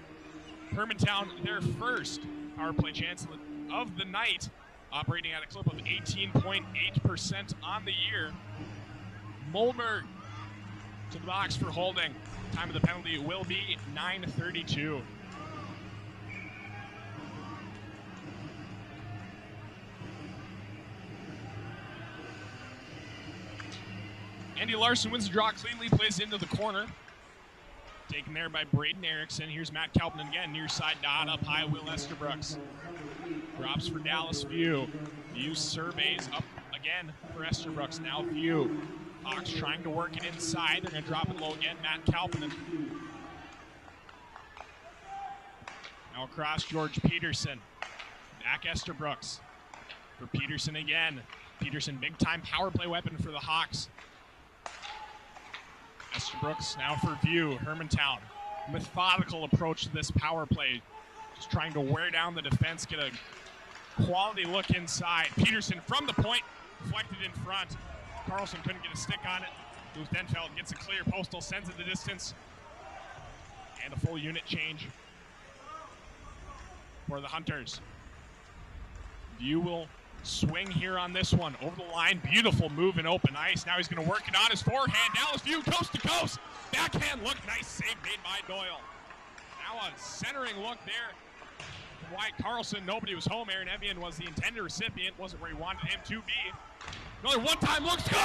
Hermantown, their first power play chance of the night, operating at a clip of 18.8% on the year. Molberg to the box for holding. Time of the penalty will be 9:32. Andy Larson wins the draw cleanly, plays into the corner. Taken there by Braden Erickson. Here's Matt Kalpinen again, near side dot, up high, Will Esterbrook. Drops for Dallas View. View surveys up again for Esterbrook. Now View. Hawks trying to work it inside. They're going to drop it low again, Matt Kalpinen. Now across George Peterson. Back Esterbrook. For Peterson again. Peterson, big time power play weapon for the Hawks. Esterbrook now for View. Hermantown, methodical approach to this power play. Just trying to wear down the defense, get a quality look inside. Peterson from the point, deflected in front. Carlson couldn't get a stick on it. Duluth Denfeld gets a clear. Postal sends it the distance. And a full unit change for the Hunters. View will swing here on this one. Over the line, beautiful move in open ice. Now he's going to work it on his forehand. Dallas View, coast to coast. Backhand look, nice save made by Doyle. Now a centering look there from Wyatt Carlson. Nobody was home. Aaron Evian was the intended recipient. Wasn't where he wanted him to be. Another one-time look, scores!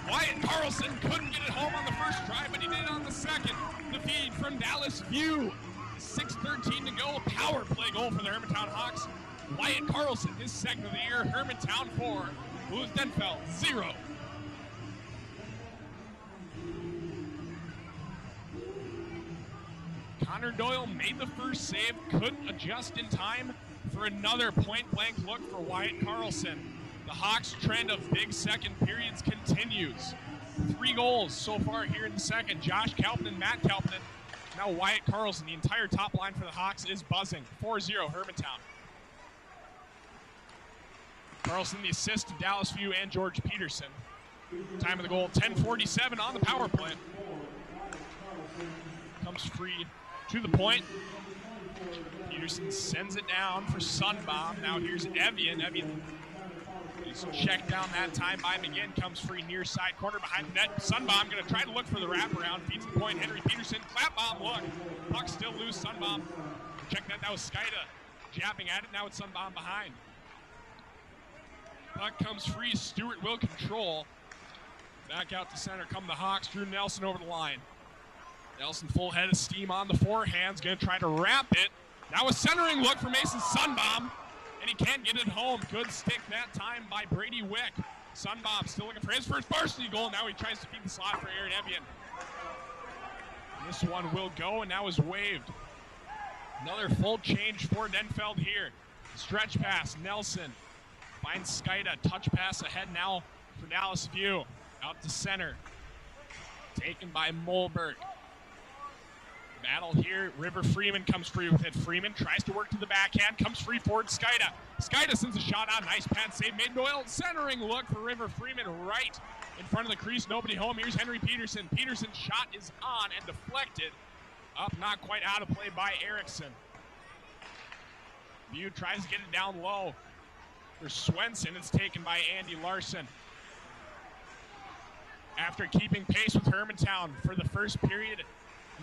Wyatt Carlson couldn't get it home on the first try, but he did on the second. The feed from Dallas View. 6:13 to go. Power play goal for the Hermantown Hawks. Wyatt Carlson, his second of the year. Hermantown 4, Duluth Denfeld 0. Connor Doyle made the first save, couldn't adjust in time for another point-blank look for Wyatt Carlson. The Hawks' trend of big second periods continues. 3 goals so far here in the second. Josh Kalpinen, Matt Kalpinen. Now Wyatt Carlson, the entire top line for the Hawks is buzzing. 4-0 Hermantown. Carlson the assist to Dallas View and George Peterson. Time of the goal, 10:47 on the power play. Comes free to the point. Peterson sends it down for Sunbaum. Now here's Evian. Evian is checked down that time by McGinn. Comes free near side corner behind the net. Sunbaum going to try to look for the wraparound. Feeds the point. Henry Peterson. Clap bomb look. Puck still loose. Sunbaum. Check that. That was Skida jabbing at it. Now it's Sunbaum behind. Puck comes free. Stewart will control. Back out to center come the Hawks. Drew Nelson over the line. Nelson full head of steam on the forehands. Going to try to wrap it. Now a centering look for Mason Sunbaum. And he can't get it home. Good stick that time by Brady Wick. Sunbaum still looking for his first varsity goal. Now he tries to feed the slot for Aaron Evian. This one will go and now is waved. Another full change for Denfeld here. Stretch pass, Nelson. Finds Skida, touch pass ahead now for Dallas View. Out to center. Taken by Molberg. Battle here. River Freeman comes free with it. Freeman tries to work to the backhand. Comes free forward. Skida. Skida sends a shot out. Nice pad save made. Doyle centering look for River Freeman right in front of the crease. Nobody home. Here's Henry Peterson. Peterson's shot is on and deflected. Up, not quite out of play by Erickson. View tries to get it down low. For Swenson, it's taken by Andy Larson. After keeping pace with Hermantown for the first period,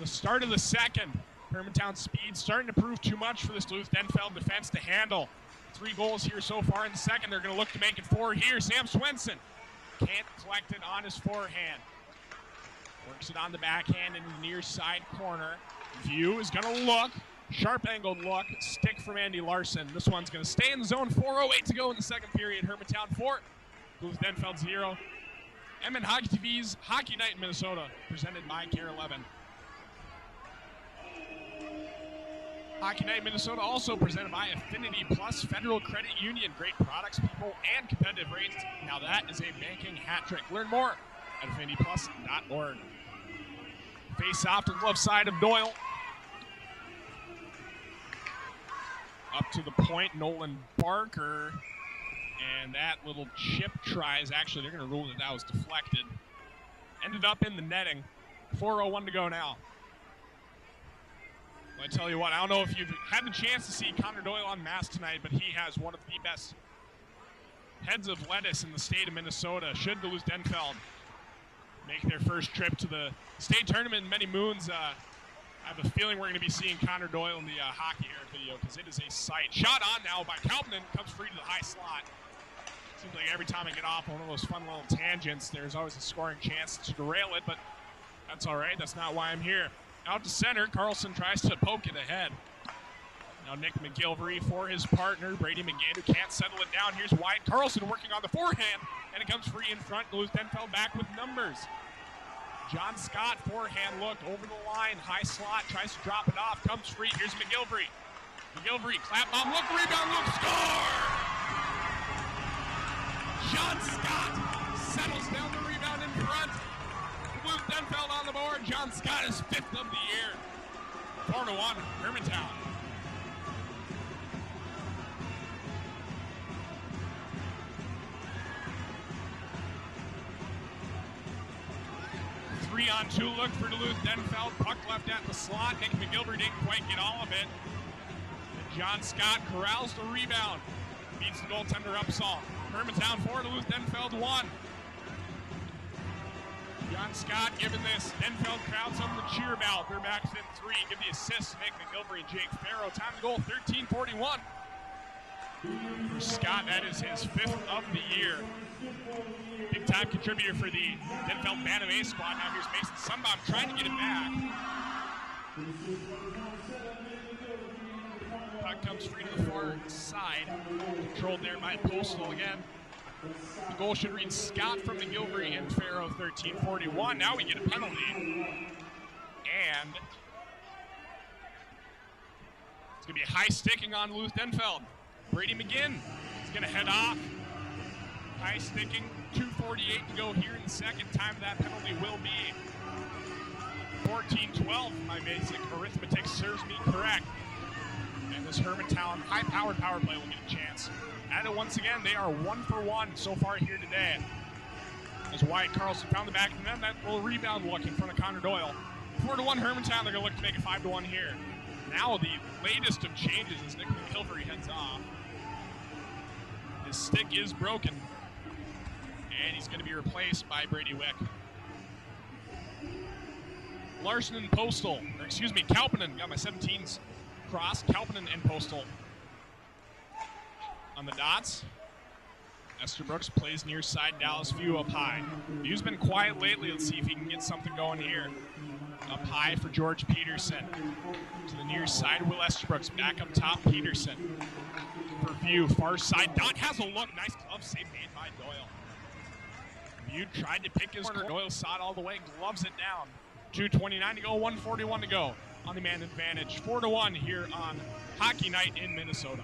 the start of the second, Hermantown speed starting to prove too much for this Duluth Denfeld defense to handle. 3 goals here so far in the second. They're going to look to make it 4 here. Sam Swenson can't collect it on his forehand. Works it on the backhand in the near side corner. View is going to look. Sharp angled look. Stick from Andy Larson. This one's going to stay in the zone. 4:08 to go in the second period. Hermantown 4, Duluth Denfeld 0. MNHockeyTV's Hockey Night in Minnesota, presented by Kare 11. Hockey Night Minnesota also presented by Affinity Plus Federal Credit Union. Great products, people, and competitive rates. Now that is a banking hat trick. Learn more at affinityplus.org. Face off to the left side of Doyle. Up to the point, Nolan Barker. And that little chip tries, actually, they're going to rule that was deflected. Ended up in the netting. 4:01 to go now. Well, I tell you what, I don't know if you've had the chance to see Connor Doyle on mass tonight, but he has one of the best heads of lettuce in the state of Minnesota. Should Duluth Denfeld make their first trip to the state tournament in many moons, I have a feeling we're going to be seeing Connor Doyle in the hockey era video, because it is a sight. Shot on now by Kalpanen, comes free to the high slot. Seems like every time I get off one of those fun little tangents, there's always a scoring chance to derail it, but that's all right. That's not why I'm here. Out to center, Carlson tries to poke it ahead. Now Nick McGilvery for his partner, Brady McGinn, who can't settle it down. Here's Wyatt Carlson working on the forehand, and it comes free in front. Duluth Denfeld back with numbers. John Scott, forehand look over the line, high slot, tries to drop it off, comes free. Here's McGilvery. McGilvery, clap bomb, look, rebound, look, score! John Scott settles down the rebound in front. Duluth Denfeld on the board. John Scott is 5th of the year. 4-1, Hermantown. Three-on-two look for Duluth Denfeld. Puck left at the slot. Nick McGilvery didn't quite get all of it. And John Scott corrals the rebound. Beats the goaltender Upsall. Hermantown 4, Duluth Denfeld 1. John Scott giving this Denfeld crowd some of the cheer about. They're back within 3. Give the assist to Nick McGilvery and Jake Farrow. Time to goal 13:41. For Scott, that is his 5th of the year. Big time contributor for the Denfeld Bantam A squad. Now here's Mason Sunbaum trying to get it back. Puck comes free to the far side. Controlled there by Postal again. The goal should read Scott from McGilvery and Farrow, 13:41. Now we get a penalty. And it's going to be a high sticking on Duluth Denfeld. Brady McGinn is going to head off. High sticking, 2:48 to go here in the second. Time of that penalty will be 14:12. My basic arithmetic serves me correct. And this Hermantown high-powered power play will get a chance. At it once again, they are 1 for 1 so far here today. As Wyatt Carlson found the back of them, that little rebound look in front of Connor Doyle. 4-1 Hermantown, they're going to look to make it 5-1 here. Now the latest of changes as Nick McGilvery heads off. His stick is broken, and he's going to be replaced by Brady Wick. Larson and Postal, or excuse me, Kalpanen, got my 17s crossed. Kalpanen and Postal on the dots. Esterbrooks plays near side, Dallas View up high. View's been quiet lately. Let's see if he can get something going here. Up high for George Peterson. To the near side, Will Esterbrooks. Back up top, Peterson. For View, far side. Dot has a look. Nice glove save made by Doyle. View tried to pick his corner. Doyle saw it all the way, gloves it down. 2:29 to go, 1:41 to go on the man advantage. 4-1 here on Hockey Night in Minnesota.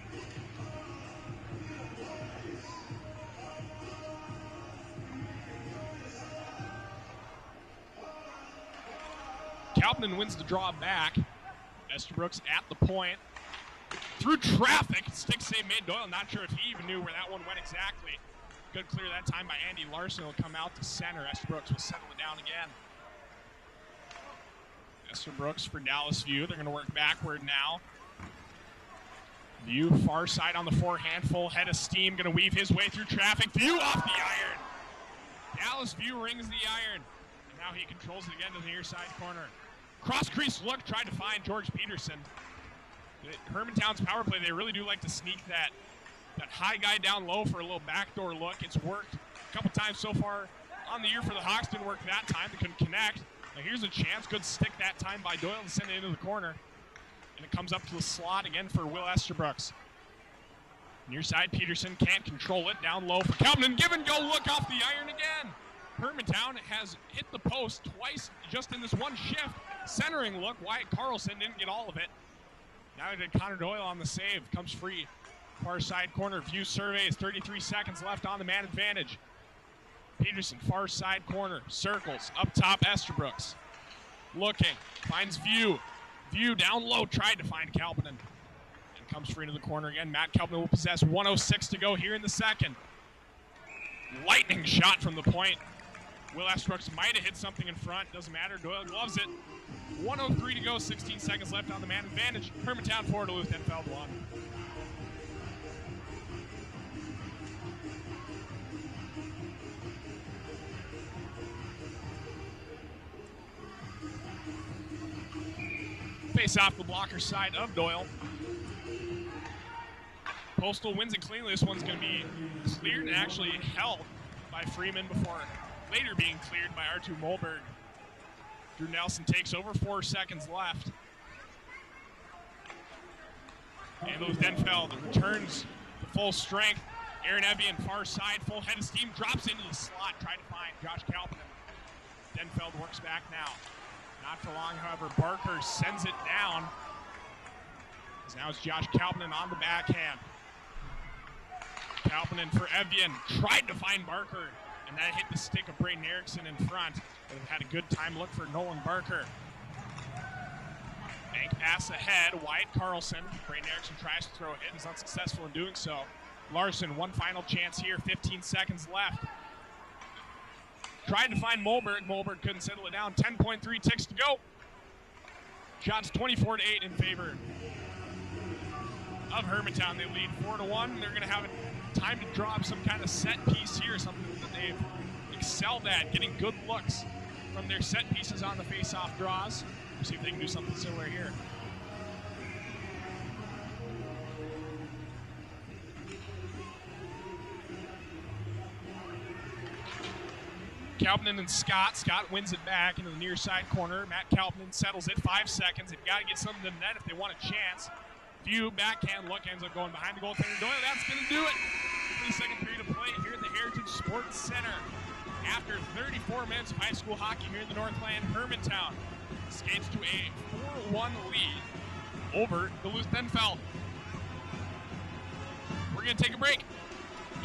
Kalpanen wins the draw back. Estabrooks at the point. Through traffic, stick save made. Doyle not sure if he even knew where that one went exactly. Good clear that time by Andy Larson. Will come out to center. Estabrooks will settle it down again. Estabrooks for Dallas View. They're going to work backward now. View far side on the forehand, full head of steam, going to weave his way through traffic. View off the iron. Dallas View rings the iron. And now he controls it again to the near side corner. Cross crease look, tried to find George Peterson. Hermantown's power play, they really do like to sneak that high guy down low for a little backdoor look. It's worked a couple times so far on the year for the Hawks. Didn't work that time. They couldn't connect. Now here's a chance. Good stick that time by Doyle to send it into the corner. And it comes up to the slot again for Will Estabrooks. Near side, Peterson can't control it. Down low for Kalpanen. Give and go look off the iron again. Hermantown has hit the post twice just in this one shift. Centering look. Wyatt Carlson didn't get all of it. Now did Connor Doyle on the save. Comes free. Far side corner. View surveys. 33 seconds left on the man advantage. Peterson, far side corner. Circles. Up top, Estabrooks. Looking. Finds View. View down low. Tried to find Kalpanen. And comes free to the corner again. Matt Kalpanen will possess. 1:06 to go here in the second. Lightning shot from the point. Will Estabrooks might have hit something in front. Doesn't matter. Doyle gloves it. 1:03 to go. 16 seconds left on the man advantage. Hermantown 4, Duluth Denfeld 1. Face off the blocker side of Doyle. Postal wins it cleanly. This one's going to be cleared and actually held by Freeman before later being cleared by R2 Molberg. Drew Nelson takes over. 4 seconds left. And Duluth Denfeld returns to full strength. Aaron Evian, far side, full head of steam, drops into the slot, trying to find Josh Kalpanen. Denfeld works back now. Not for long, however, Barker sends it down. As now it's Josh Kalpanen on the backhand. Kalpanen for Evian, tried to find Barker, and that hit the stick of Braden Erickson in front. But had a good time look for Nolan Barker. Bank pass ahead, Wyatt Carlson. Braden Erickson tries to throw a hit and is unsuccessful in doing so. Larson, one final chance here, 15 seconds left. Tried to find Molberg. Molberg couldn't settle it down. 10.3 ticks to go. Shots 24-8 in favor of Hermantown. They lead 4-1. They're going to have time to draw up some kind of set piece here, something that they've excelled at, getting good looks from their set pieces on the face-off draws. We'll see if they can do something similar here. Kalpanen and Scott. Scott wins it back into the near side corner. Matt Kalpanen settles it. 5 seconds. They've got to get something to the net if they want a chance. View backhand look ends up going behind the goaltender Doyle. That's going to do it. 3-second period of play here at the Heritage Sports Center. After 34 minutes of high school hockey here in the Northland, Hermantown skates to a 4-1 lead over Duluth Denfeld. We're going to take a break.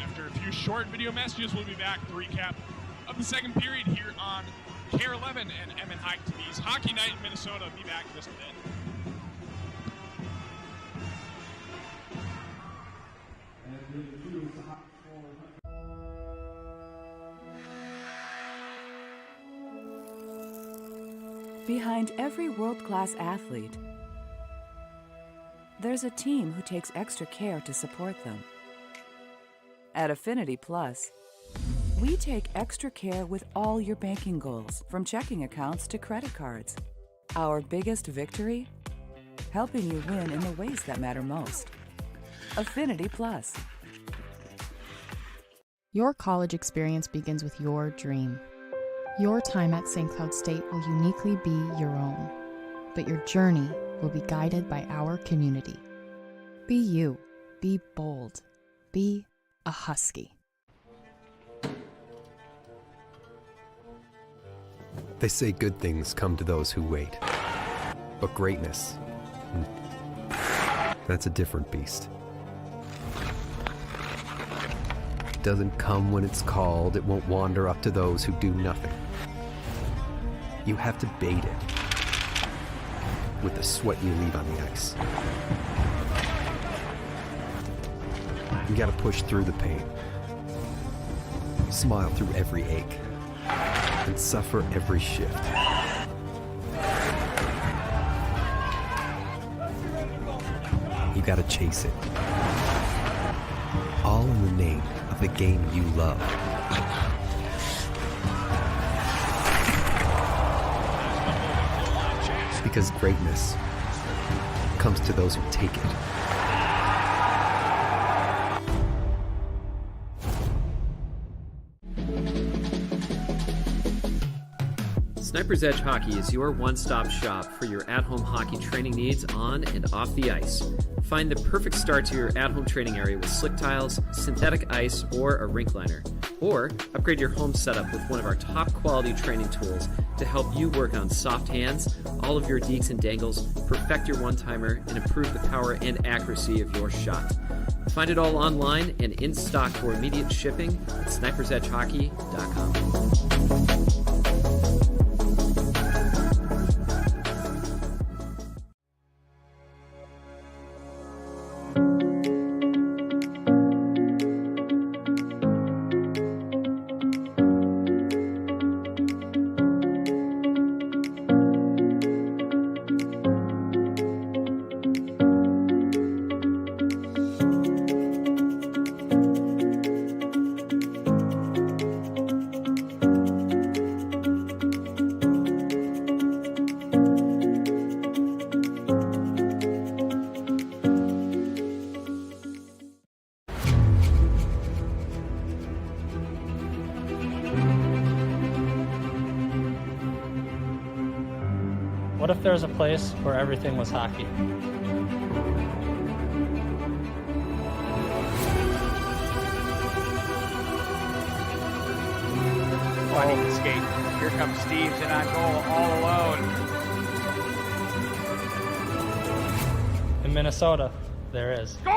After a few short video messages, we'll be back to recap of the second period here on Kare 11 and MNHockeyTV's Hockey Night in Minnesota. Be back in just a bit. Behind every world-class athlete, there's a team who takes extra care to support them. At Affinity Plus, we take extra care with all your banking goals, from checking accounts to credit cards. Our biggest victory? Helping you win in the ways that matter most. Affinity Plus. Your college experience begins with your dream. Your time at St. Cloud State will uniquely be your own, but your journey will be guided by our community. Be you. Be bold. Be a Husky. They say good things come to those who wait. But greatness, that's a different beast. It doesn't come when it's called. It won't wander up to those who do nothing. You have to bait it with the sweat you leave on the ice. You gotta push through the pain, smile through every ache, and suffer every shift. You gotta chase it, all in the name of the game you love. Because greatness comes to those who take it. Sniper's Edge Hockey is your one-stop shop for your at-home hockey training needs on and off the ice. Find the perfect start to your at-home training area with slick tiles, synthetic ice, or a rink liner. Or upgrade your home setup with one of our top-quality training tools to help you work on soft hands, all of your deeks and dangles, perfect your one-timer, and improve the power and accuracy of your shot. Find it all online and in stock for immediate shipping at snipersedgehockey.com. What if there was a place where everything was hockey? Finding the skate. Here comes Steves in on goal, all alone. In Minnesota, there is. Scores!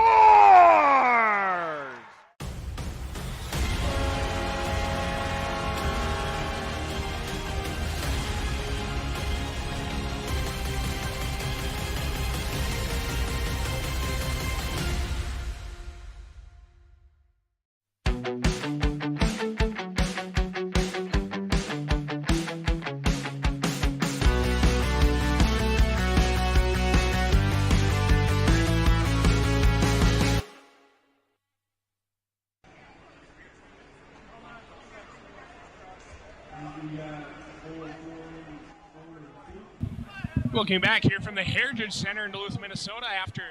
Welcome back here from the Heritage Center in Duluth, Minnesota. After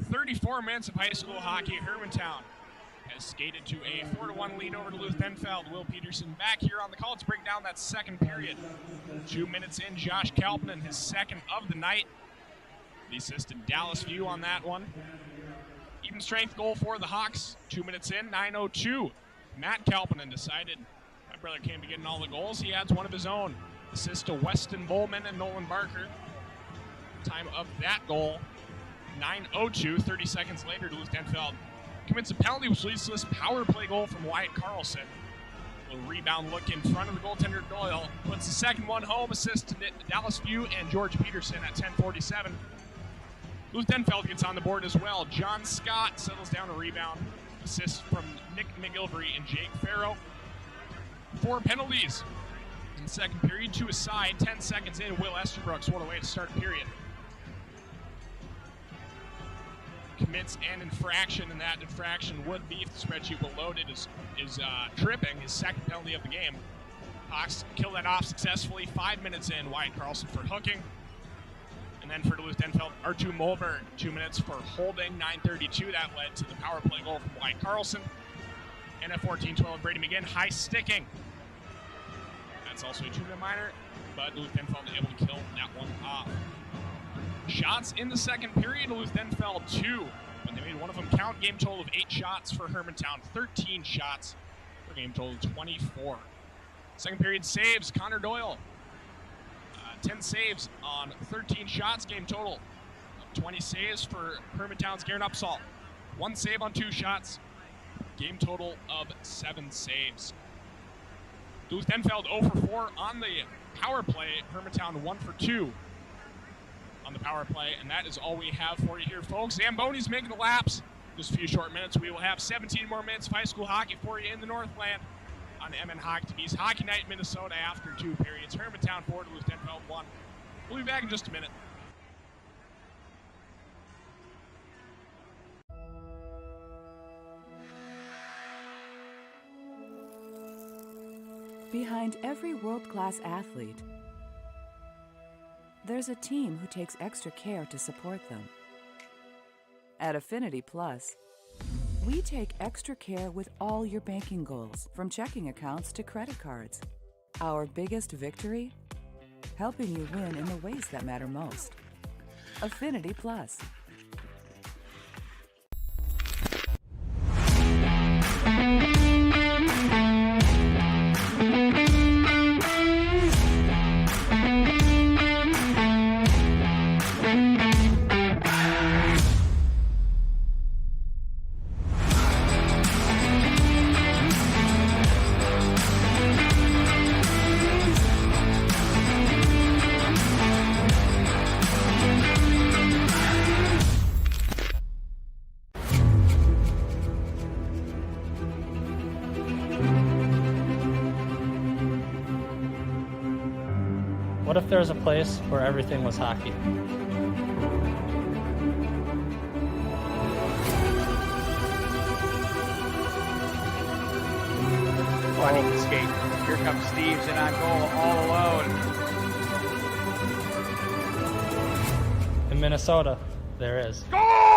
34 minutes of high school hockey, Hermantown has skated to a 4-1 lead over Duluth Denfeld. Will Peterson back here on the call to break down that second period. 2 minutes in, Josh Kalpinen, his second of the night. The assist to Dallas View on that one. Even strength goal for the Hawks. 2 minutes in, 9:02. Matt Kalpinen decided my brother came to getting all the goals. He adds one of his own. Assist to Weston Bowman and Nolan Barker. Time of that goal, 9:02. 30 seconds later, Duluth Denfeld commits a penalty, which leads to this power play goal from Wyatt Carlson. A little rebound look in front of the goaltender Doyle. Puts the second one home. Assist to Dallas View and George Peterson at 10:47. Duluth Denfeld gets on the board as well. John Scott settles down a rebound. Assist from Nick McGilvery and Jake Farrow. 4 penalties in the second period, 2 aside. 10 seconds in, Will Esterbrook swore away to start the period. Commits an infraction, and that infraction would be, if the spreadsheet were loaded, is tripping, his second penalty of the game. Hawks kill that off successfully. 5 minutes in, Wyatt Carlson for hooking. And then for Duluth Denfeld, R2 Molberg, 2 minutes for holding, 9:32. That led to the power play goal from Wyatt Carlson. And at 14:12, Brady McGinn, high sticking. That's also a 2-minute minor, but Duluth Denfeld able to kill that one off. Shots in the second period, Duluth Denfeld 2, but they made one of them count. Game total of 8 shots for Hermantown, 13 shots for game total of 24. Second period saves, Connor Doyle. 10 saves on 13 shots, game total of 20 saves for Hermantown's Garen Upsall. 1 save on 2 shots, game total of 7 saves. Duluth Denfeld 0 for 4 on the power play. Hermantown 1 for 2. on the power play, and that is all we have for you here, folks. Zamboni's making the laps. Just a few short minutes. We will have 17 more minutes of high school hockey for you in the Northland on MNHockeyTV's Hockey Night Minnesota after 2 periods. Hermantown 4, Duluth Denfeld 1. We'll be back in just a minute. Behind every world-class athlete, there's a team who takes extra care to support them. At Affinity Plus, we take extra care with all your banking goals, from checking accounts to credit cards. Our biggest victory? Helping you win in the ways that matter most. Affinity Plus. What if there was a place where everything was hockey? Finding the skate. Here comes Steves in on goal all alone. In Minnesota, there is. Scores!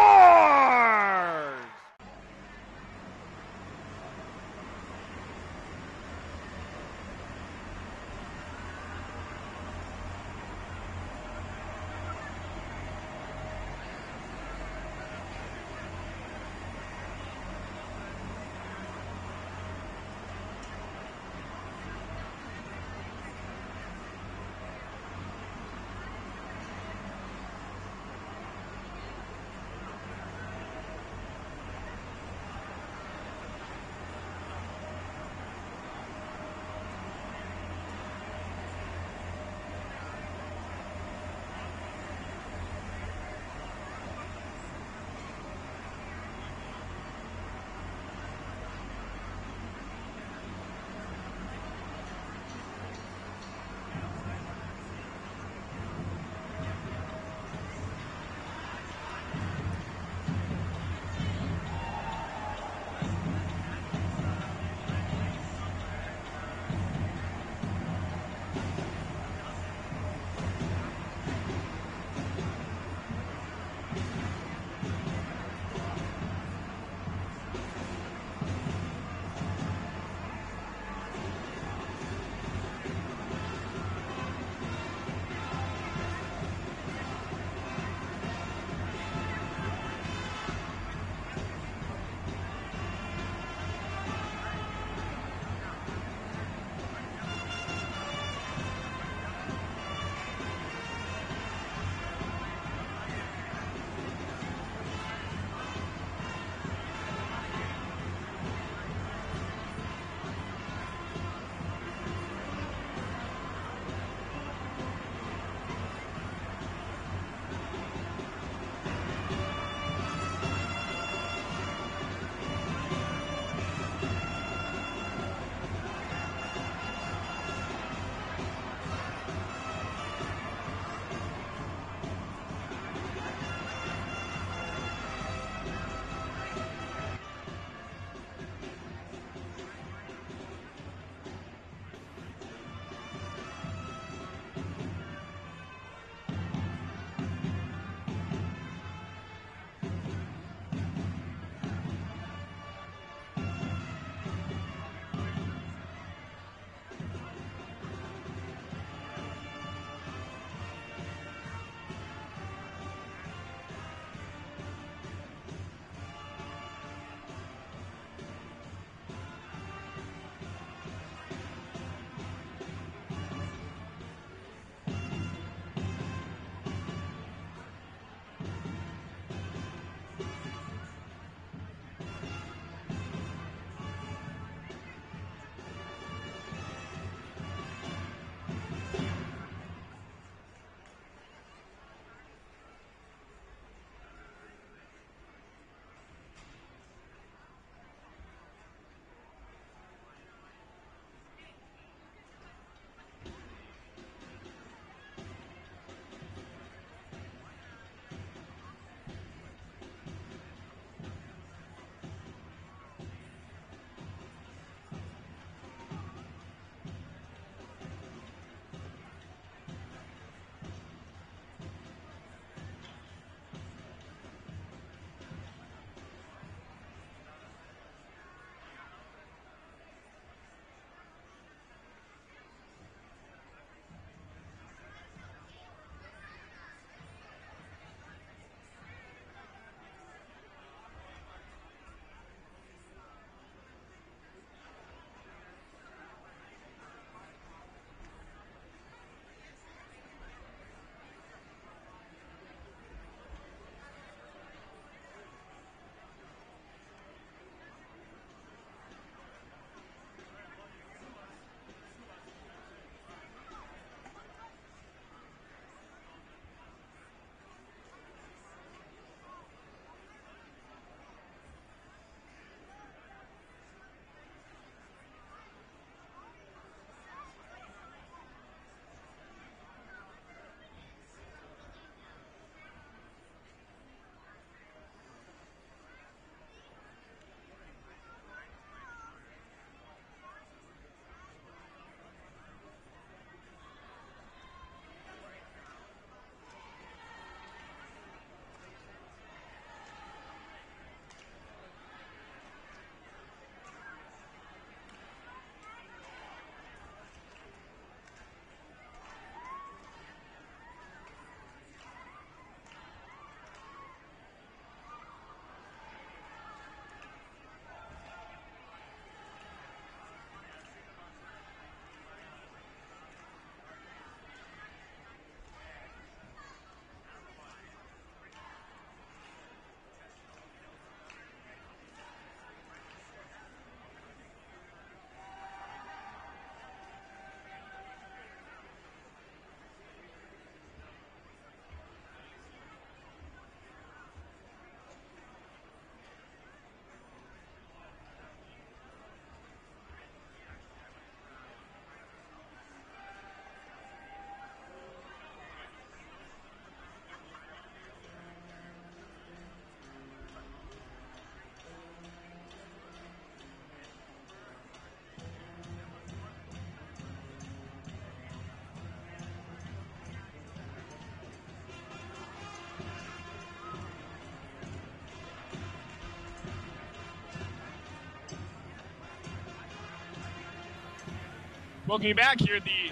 Welcome you back here at the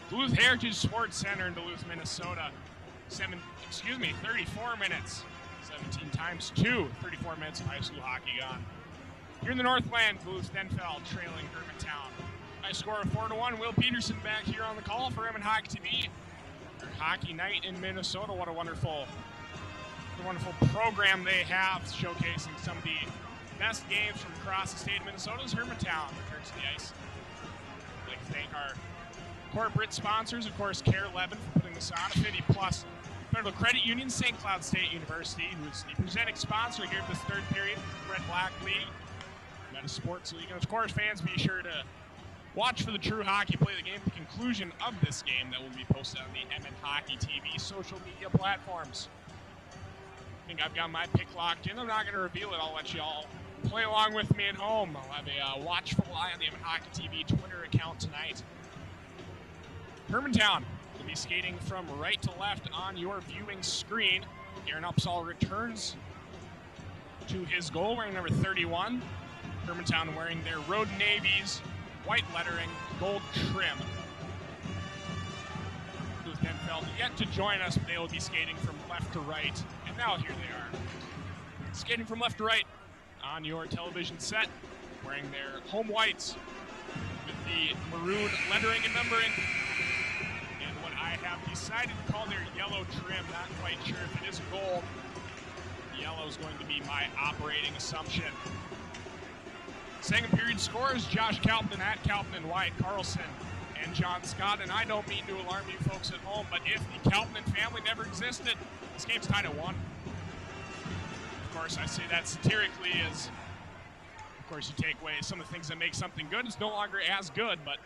Duluth Heritage Sports Center in Duluth, Minnesota. 34 minutes. 17 times 2. 34 minutes of high school hockey gone. Here in the Northland, Duluth Denfeld trailing Hermantown. High score of 4-1. Will Peterson back here on the call for MNHockeyTV. Their hockey night in Minnesota. What a wonderful program they have, showcasing some of the best games from across the state of Minnesota's Hermantown returns to the ice. I'd like to thank our corporate sponsors, of course, Kare for putting this on, Affinity Plus, Federal Credit Union, St. Cloud State University, who's the presenting sponsor here of this third period, Red Black League, Meta Sports League, and of course, fans, be sure to watch for the True Hockey Play the Game at the conclusion of this game that will be posted on the MNHockeyTV social media platforms. I think I've got my pick locked in. I'm not going to reveal it. I'll let you all play along with me at home. I'll have a watchful eye on the MNHockeyTV Twitter account tonight. Hermantown will be skating from right to left on your viewing screen. Aaron Upsall returns to his goal wearing number 31. Hermantown wearing their Road Navies, white lettering, gold trim. Duluth Denfeld yet to join us, but they will be skating from left to right. And now here they are. Skating from left to right on your television set, wearing their home whites with the maroon lettering and numbering. And what I have decided to call their yellow trim, not quite sure if it is gold. Yellow is going to be my operating assumption. Second period scores, Josh Kalpman at Kalpman, Wyatt Carlson, and John Scott. And I don't mean to alarm you folks at home, but if the Kalpman family never existed, this game's tied at 1. Of course, I say that satirically as, of course, you take away some of the things that make something good. It's no longer as good, but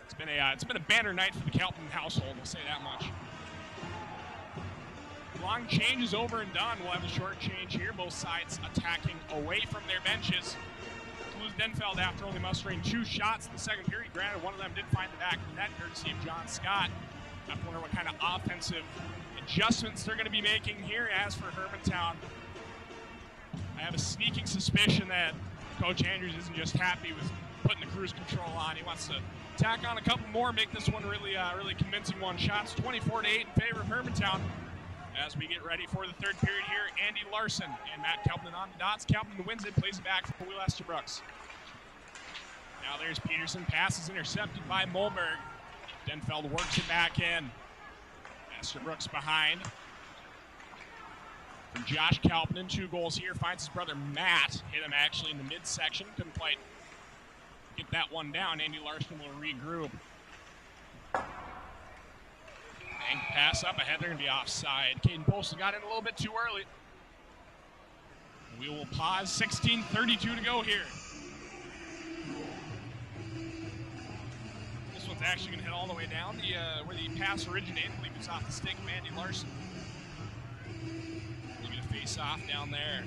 it's been a banner night for the Kalpman household, I'll say that much. Long change is over and done. We'll have a short change here. Both sides attacking away from their benches. Duluth Denfeld, after only mustering 2 shots in the second period, granted one of them did find the back of the net, courtesy of John Scott. I wonder what kind of offensive adjustments they're going to be making here. As for Hermantown, I have a sneaking suspicion that Coach Andrews isn't just happy with putting the cruise control on. He wants to tack on a couple more, make this one really convincing one. Shots 24-8 in favor of Hermantown. As we get ready for the third period here, Andy Larson and Matt Kalpman on the dots. Kalpman wins it, plays it back for Will Esterbrook's. Now there's Peterson, pass is intercepted by Molberg. Denfeld works it back in. Esterbrook's behind. From Josh Kalpman, 2 goals here, finds his brother Matt. Hit him actually in the midsection, couldn't quite get that one down. Andy Larson will regroup. Bank pass up ahead, they're going to be offside. Caden Postal got in a little bit too early. We will pause, 16:32 to go here. This one's actually going to hit all the way down where the pass originated. I believe it's off the stick of Andy Larson. Look at a face off down there.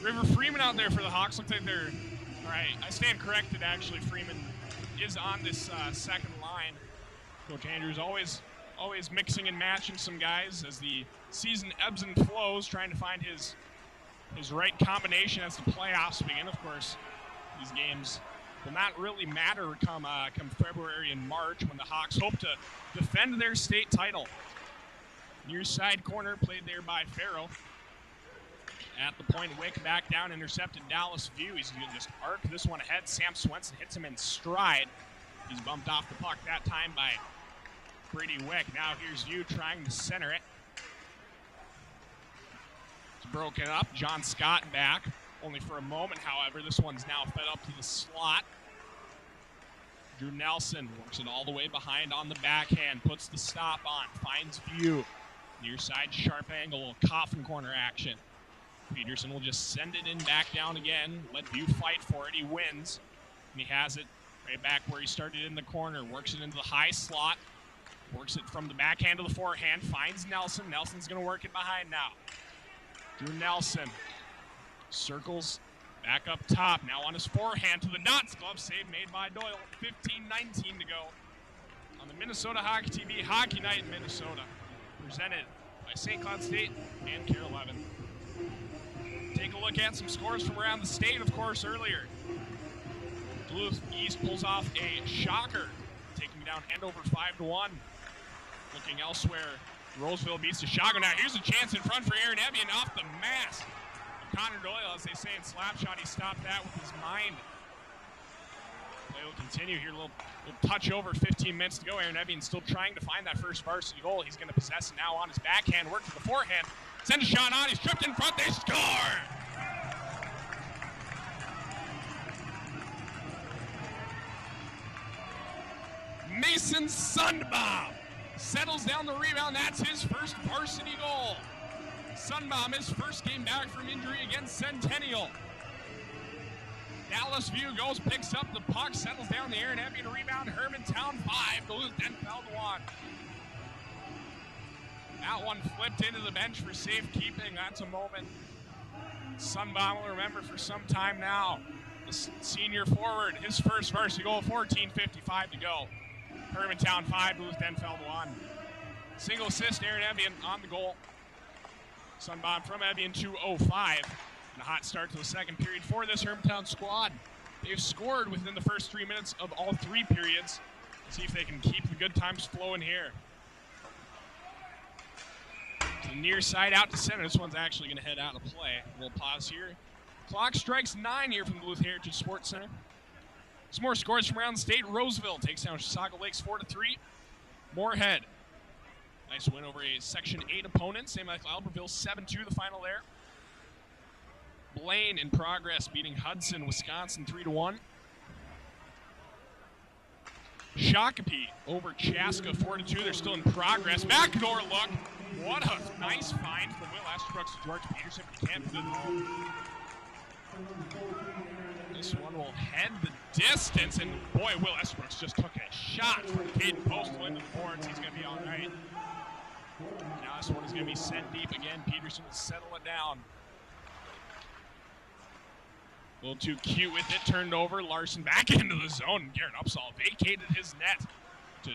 River Freeman out there for the Hawks. Looks like they're, all right, I stand corrected actually. Freeman is on this second line. Coach Andrews always mixing and matching some guys as the season ebbs and flows, trying to find his right combination as the playoffs begin. Of course, these games will not really matter come February and March, when the Hawks hope to defend their state title. Near side corner played there by Farrell. At the point, Wick back down, intercepted Dallas View. He's going to just arc this one ahead. Sam Swenson hits him in stride. He's bumped off the puck that time by Brady Wick. Now here's View trying to center it. It's broken up. John Scott back, only for a moment, however. This one's now fed up to the slot. Drew Nelson works it all the way behind on the backhand, puts the stop on, finds View. Near side, sharp angle, coffin corner action. Peterson will just send it in back down again. Let View fight for it. He wins. And he has it right back where he started in the corner. Works it into the high slot. Works it from the backhand to the forehand. Finds Nelson. Nelson's going to work it behind now. Drew Nelson circles back up top. Now on his forehand to the dots. Glove save made by Doyle. 15:19 to go on the Minnesota HockeyTV Hockey Night in Minnesota. Presented by St. Cloud State and Kare 11. Take a look at some scores from around the state, of course, earlier. Duluth East pulls off a shocker, taking down end over 5-1. Looking elsewhere, Roseville beats the shocker. Now here's a chance in front for Aaron Evian off the mask. Connor Doyle, as they say in Slapshot, he stopped that with his mind. Play will continue here. Little touch over, 15 minutes to go. Aaron Evian still trying to find that first varsity goal. He's going to possess it now on his backhand. Work to the forehand. Send a shot on. He's tripped in front. They score! Mason Sundbaum settles down the rebound. That's his first varsity goal. Sundbaum, his first game back from injury against Centennial. Dallas View goes, picks up the puck, settles down the Aaron Evian rebound. Hermantown 5, Duluth Denfeld 1. That one flipped into the bench for safekeeping. That's a moment Sundbaum will remember for some time now. The senior forward, his first varsity goal, 14:55 to go. Hermantown 5, Duluth Denfeld 1. Single assist, Aaron Evian on the goal. Sundbaum from Evian 2:05. And a hot start to the second period for this Hermantown squad. They've scored within the first 3 minutes of all 3 periods. See if they can keep the good times flowing here. To the near side out to center. This one's actually going to head out of play. We'll pause here. Clock strikes 9 here from the Duluth Heritage Sports Center. Some more scores from around the state. Roseville takes down Chisago Lakes 4-3. Moorhead, nice win over a Section 8 opponent. Same like Albertville 7-2 the final there. Blaine in progress beating Hudson, Wisconsin 3-1. Shakopee over Chaska 4-2. They're still in progress. Backdoor look. What a nice find from Will Estabrook to George Peterson. Can't do it. This one will head the distance, and boy, Will Estabrook just took a shot from Caden Postal into the boards. He's going to be all right. Now this one is going to be sent deep again. Peterson will settle it down. A little too cute with it, turned over. Larson back into the zone. Garrett Upsall vacated his net to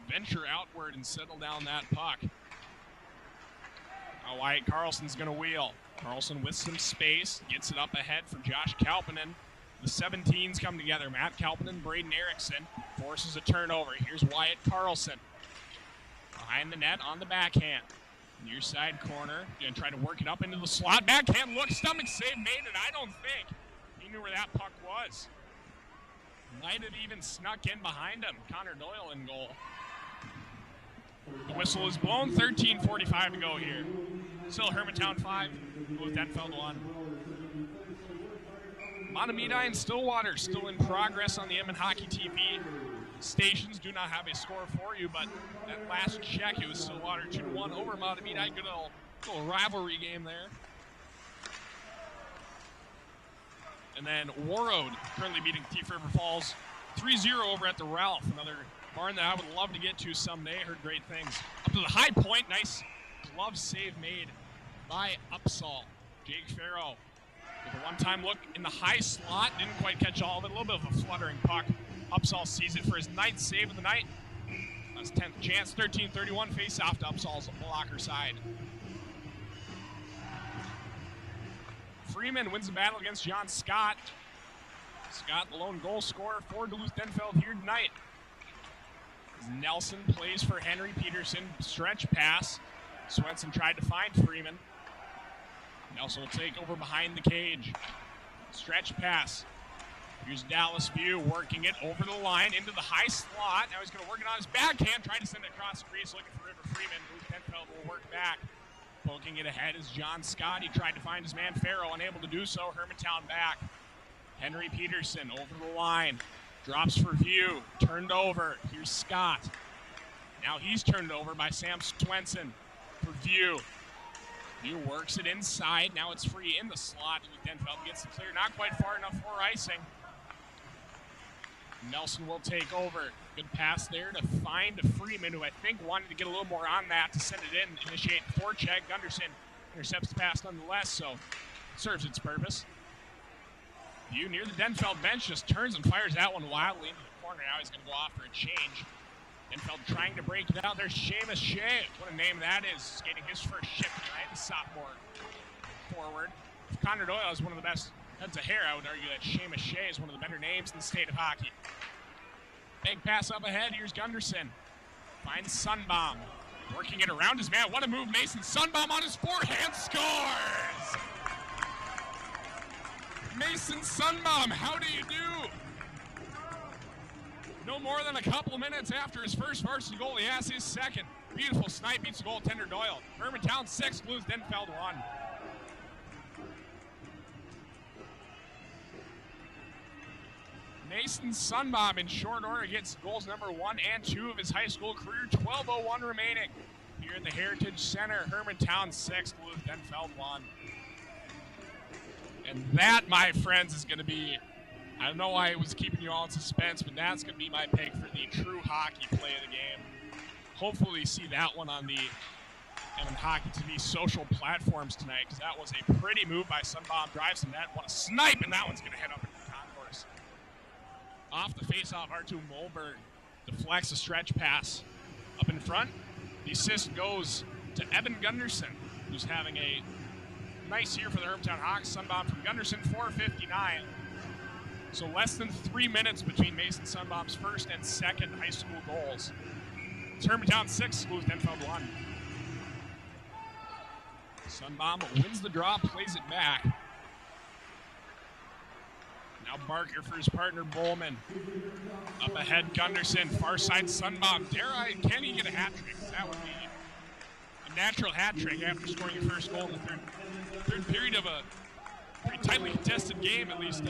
venture outward and settle down that puck. Now Wyatt Carlson's going to wheel. Carlson with some space, gets it up ahead for Josh Kalpanen. The 17s come together. Matt Kalpanen, Braden Erickson forces a turnover. Here's Wyatt Carlson. Behind the net on the backhand. Near side corner. Going to try to work it up into the slot. Backhand look, stomach save made it. I don't think he knew where that puck was. Might have even snuck in behind him. Connor Doyle in goal. The whistle is blown. 13:45 to go here. Still Hermantown 5, Duluth Denfeld 1. Matamidi and Stillwater still in progress on the MNHockeyTV stations. Do not have a score for you, but that last check, it was Stillwater 2-1 over Matamidi. Good little rivalry game there. And then Warroad currently beating Thief River Falls 3-0 over at the Ralph. Another barn that I would love to get to someday. Heard great things. Up to the high point. Nice glove save made by Upsall. Jake Farrow with a one-time look in the high slot. Didn't quite catch all of it. A little bit of a fluttering puck. Upsall sees it for his 9th save of the night. That's 10th chance. 13:31 face-off to Upsall's blocker side. Freeman wins the battle against John Scott. Scott, the lone goal scorer for Duluth Denfeld here tonight. Nelson plays for Henry Peterson. Stretch pass. Swenson tried to find Freeman. Nelson will take over behind the cage. Stretch pass. Here's Dallas View working it over the line into the high slot. Now he's going to work it on his backhand. Trying to send it across the crease. Looking for River Freeman. Duluth Denfeld will work back. Poking it ahead is John Scott. He tried to find his man Farrow. Unable to do so. Hermantown back. Henry Peterson over the line. Drops for View. Turned over. Here's Scott. Now he's turned over by Sam Swenson for View. View works it inside. Now it's free in the slot. Denfeld gets the clear. Not quite far enough for icing. Nelson will take over. Good pass there to find Freeman, who I think wanted to get a little more on that to send it in, initiate the forecheck. Gunderson intercepts the pass nonetheless, so it serves its purpose. View near the Denfeld bench just turns and fires that one wildly into the corner. Now he's going to go off for a change. Denfeld trying to break it out. There's Seamus Shea. What a name that is. Skating his first shift tonight, the sophomore forward. Connor Doyle is one of the best Heads a hair, I would argue that Seamus Shea is one of the better names in the state of hockey. Big pass up ahead. Here's Gunderson. Finds Sunbaum. Working it around his man. What a move, Mason Sunbaum on his forehand scores! Mason Sunbaum, how do you do? No more than a couple of minutes after his first varsity goal, he has his second. Beautiful snipe, beats the goaltender Doyle. Hermantown 6, Duluth Denfeld 1. Mason Sunbaum in short order gets goals number 1 and 2 of his high school career. 12:01 remaining here at the Heritage Center. Hermantown 6, Duluth Denfeld 1. And that, my friends, is going to be, I don't know why I was keeping you all in suspense, but that's going to be my pick for the true hockey play of the game. Hopefully see that one on the MNHockeyTV social platforms tonight, because that was a pretty move by Sunbaum. Drives the net, what a snipe, and that one's going to head up into the concourse. Off the face-off, Artur Molberg deflects a stretch pass up in front. The assist goes to Evan Gunderson, who's having a nice year for the Hermantown Hawks. Sunbaum from Gunderson, 4:59. So less than 3 minutes between Mason Sunbaum's first and second high school goals. It's Hermantown 6, Duluth Denfeld 1. Sunbaum wins the draw, plays it back. Now Barker for his partner, Bowman. Up ahead, Gunderson. Far side, Sunbaum. Can he get a hat trick? That would be a natural hat trick after scoring your first goal in the third period of a pretty tightly contested game, at least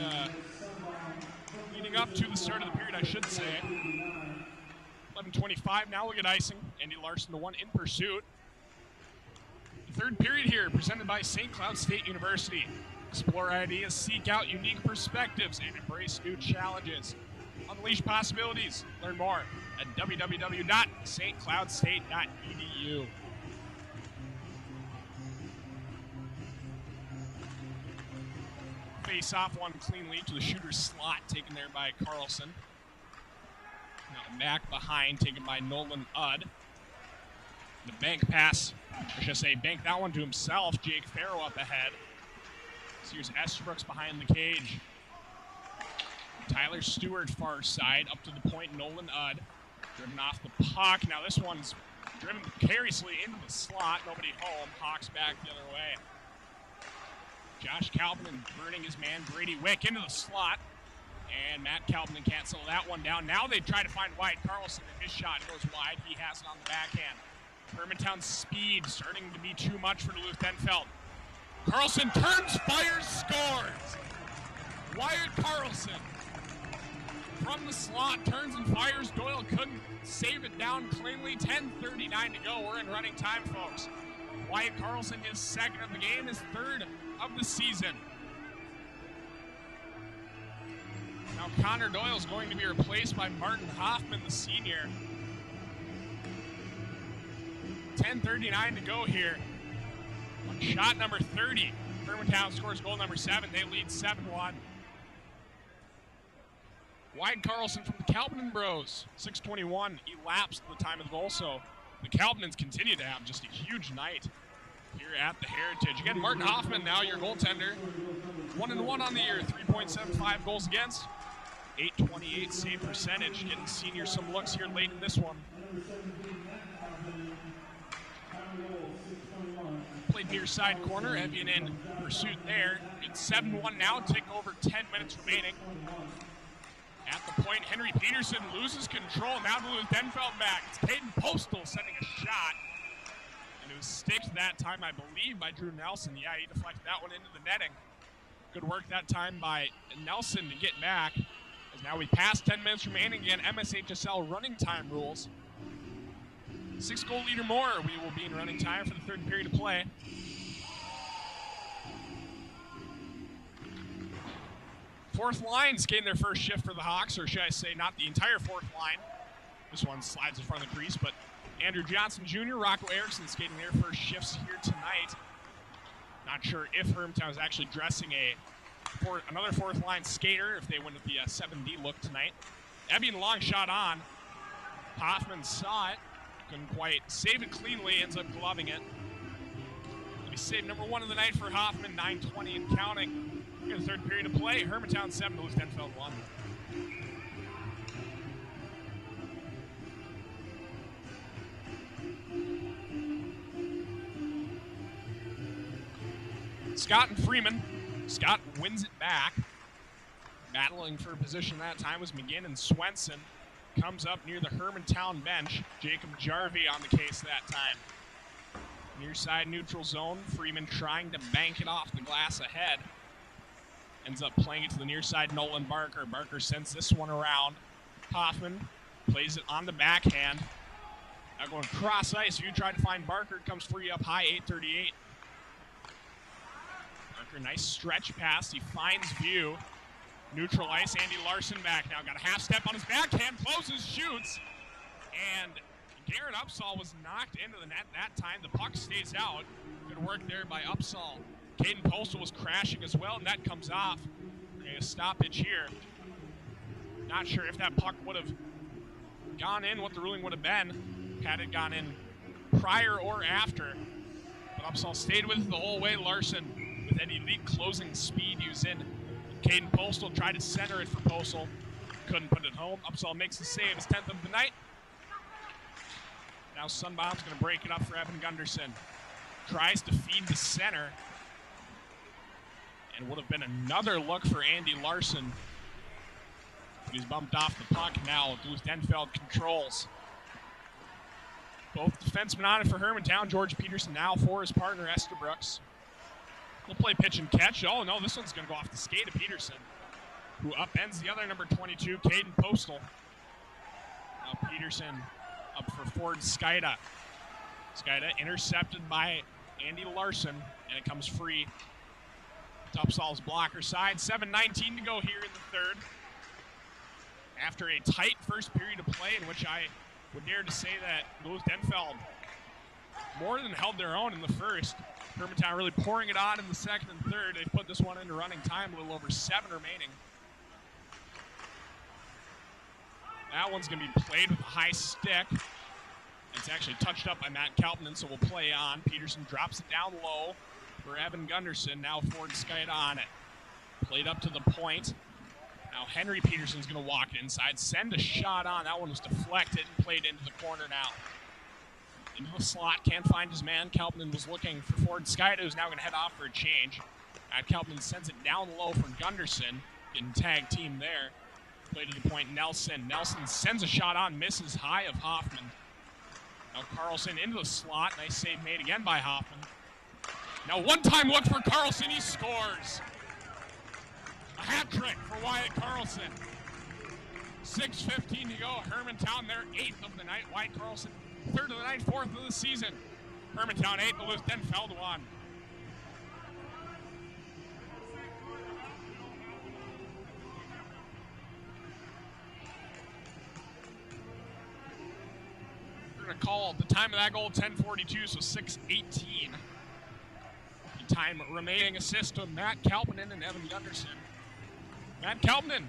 leading up to the start of the period, I should say. 11:25, now we'll get icing. Andy Larson, the one in pursuit. The third period here, presented by St. Cloud State University. Explore ideas, seek out unique perspectives, and embrace new challenges. Unleash possibilities. Learn more at www.stcloudstate.edu. Face off one clean lead to the shooter's slot, taken there by Carlson. Now back behind, taken by Nolan Udd. The bank pass, I should say, bank that one to himself. Jake Farrow up ahead. So here's Estabrooks behind the cage. Tyler Stewart far side, up to the point, Nolan Udd. Driven off the puck. Now this one's driven precariously into the slot. Nobody home. Hawks back the other way. Josh Kalpinen burning his man, Brady Wick, into the slot. And Matt Kalpinen can't settle that one down. Now they try to find Wyatt Carlson, and his shot goes wide. He has it on the backhand. Hermantown's speed starting to be too much for Duluth Denfeld. Carlson turns, fires, scores! Wyatt Carlson from the slot turns and fires. Doyle couldn't save it down cleanly. 10:39 to go. We're in running time, folks. Wyatt Carlson, his second of the game, his third of the season. Now Connor Doyle is going to be replaced by Martin Hoffman, the senior. 10:39 to go here. On shot number 30, Hermantown scores goal number 7. They lead 7-1. Wyatt Carlson from the Kalpinen Bros. 6:21 elapsed the time of the goal, so the Kalpinens continue to have just a huge night here at the Heritage. Again, Martin Hoffman now your goaltender. 1-1 on the year, 3.75 goals against, 828 save percentage. Getting senior some looks here late in this one. Played near side corner, Evian in pursuit there. It's 7-1 now, take over 10 minutes remaining. At the point, Henry Peterson loses control. Now Duluth Denfeld back. It's Caden Postal sending a shot. And it was sticked that time, I believe, by Drew Nelson. Yeah, he deflected that one into the netting. Good work that time by Nelson to get back. As now we pass 10 minutes remaining. Again, MSHSL running time rules. 6 goal lead or more, we will be in running time for the third period of play. Fourth line skating their first shift for the Hawks, or should I say not the entire fourth line. This one slides in front of the crease, but Andrew Johnson Jr., Rocco Erickson skating their first shifts here tonight. Not sure if Hermantown is actually dressing another fourth line skater if they went with the 7D look tonight. Evian long shot on. Hoffman saw it. Couldn't quite save it cleanly, ends up gloving it. It'll be save number 1 of the night for Hoffman, 9:20 and counting. In the third period of play, Hermantown 7, Duluth Denfeld 1. Scott and Freeman. Scott wins it back. Battling for position that time was McGinn, and Swenson comes up near the Hermantown bench. Jacob Jarvie on the case that time. Near side neutral zone. Freeman trying to bank it off the glass ahead. Ends up playing it to the near side, Nolan Barker. Barker sends this one around. Hoffman plays it on the backhand. Now going cross ice. View tried to find Barker. Comes free up high, 8:38. Barker, nice stretch pass. He finds View. Neutral ice, Andy Larson back now. Got a half step on his backhand, closes, shoots. And Garrett Upsall was knocked into the net that time. The puck stays out. Good work there by Upsall. Caden Postal was crashing as well. Net comes off. We're going to stoppage here. Not sure if that puck would have gone in, what the ruling would have been had it gone in prior or after. But Upsall stayed with it the whole way. Larson with that elite closing speed. He was in. Caden Postal tried to center it for Postal. Couldn't put it home. Upsall makes the save, his 10th of the night. Now Sunbound's going to break it up for Evan Gunderson. Tries to feed the center. And would have been another look for Andy Larson. But he's bumped off the puck now. Duluth Denfeld controls. Both defensemen on it for Hermantown. George Peterson now for his partner Estabrooks. We'll play pitch and catch. Oh no, this one's going to go off the skate of Peterson, who upends the other number 22, Caden Postal. Now Peterson up for Ford Skida. Skida intercepted by Andy Larson, and it comes free. Upsall's blocker side. 7:19 to go here in the third. After a tight first period of play in which I would dare to say that Duluth Denfeld more than held their own in the first. Hermantown really pouring it on in the second and third. They put this one into running time, a little over 7 remaining. That one's going to be played with a high stick. It's actually touched up by Matt Kalpinen, so we'll play on. Peterson drops it down low for Evan Gunderson. Now Ford Skite on it. Played up to the point. Now Henry Peterson's going to walk it inside, send a shot on. That one was deflected and played into the corner now. Into the slot, can't find his man. Kalpinen was looking for Ford Skite, who's now going to head off for a change. Kalpinen sends it down low for Gunderson. Getting tag team there. Play to the point, Nelson. Nelson sends a shot on, misses high of Hoffman. Now Carlson into the slot. Nice save made again by Hoffman. Now one-time look for Carlson. He scores. A hat trick for Wyatt Carlson. 6:15 to go. Hermantown, their 8th of the night. Wyatt Carlson, 3rd of the night, 4th of the season. Hermantown 8, Duluth Denfeld 1. We're going to call the time of that goal 10:42, so 6:18. The time remaining assist to Matt Kalpinen and Evan Gunderson. Matt Kalpinen,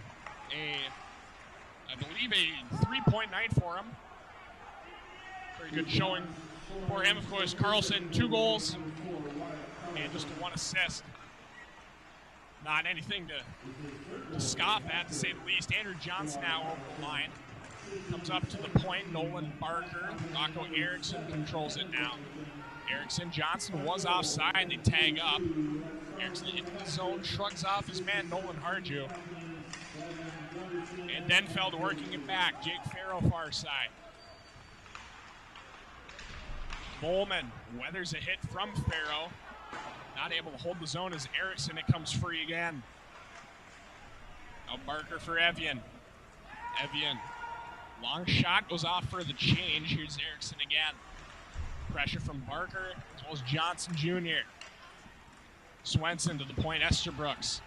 I believe a 3-point night for him. Very good showing for him. Of course, Carlson, 2 goals and just 1 assist. Not anything to scoff at, to say the least. Andrew Johnson now over the line. Comes up to the point. Nolan Barker. Rocco Erickson controls it now. Erickson, Johnson was offside. They tag up. Erickson into the zone, shrugs off his man, Nolan Harju. And Denfeld working it back. Jake Farrow far side. Bowman weathers a hit from Farrow. Not able to hold the zone as Erickson. It comes free again. Now Barker for Evian. Evian. Long shot goes off for the change. Here's Erickson again. Pressure from Barker as well as Johnson Jr. Swenson to the point, Estabrooks.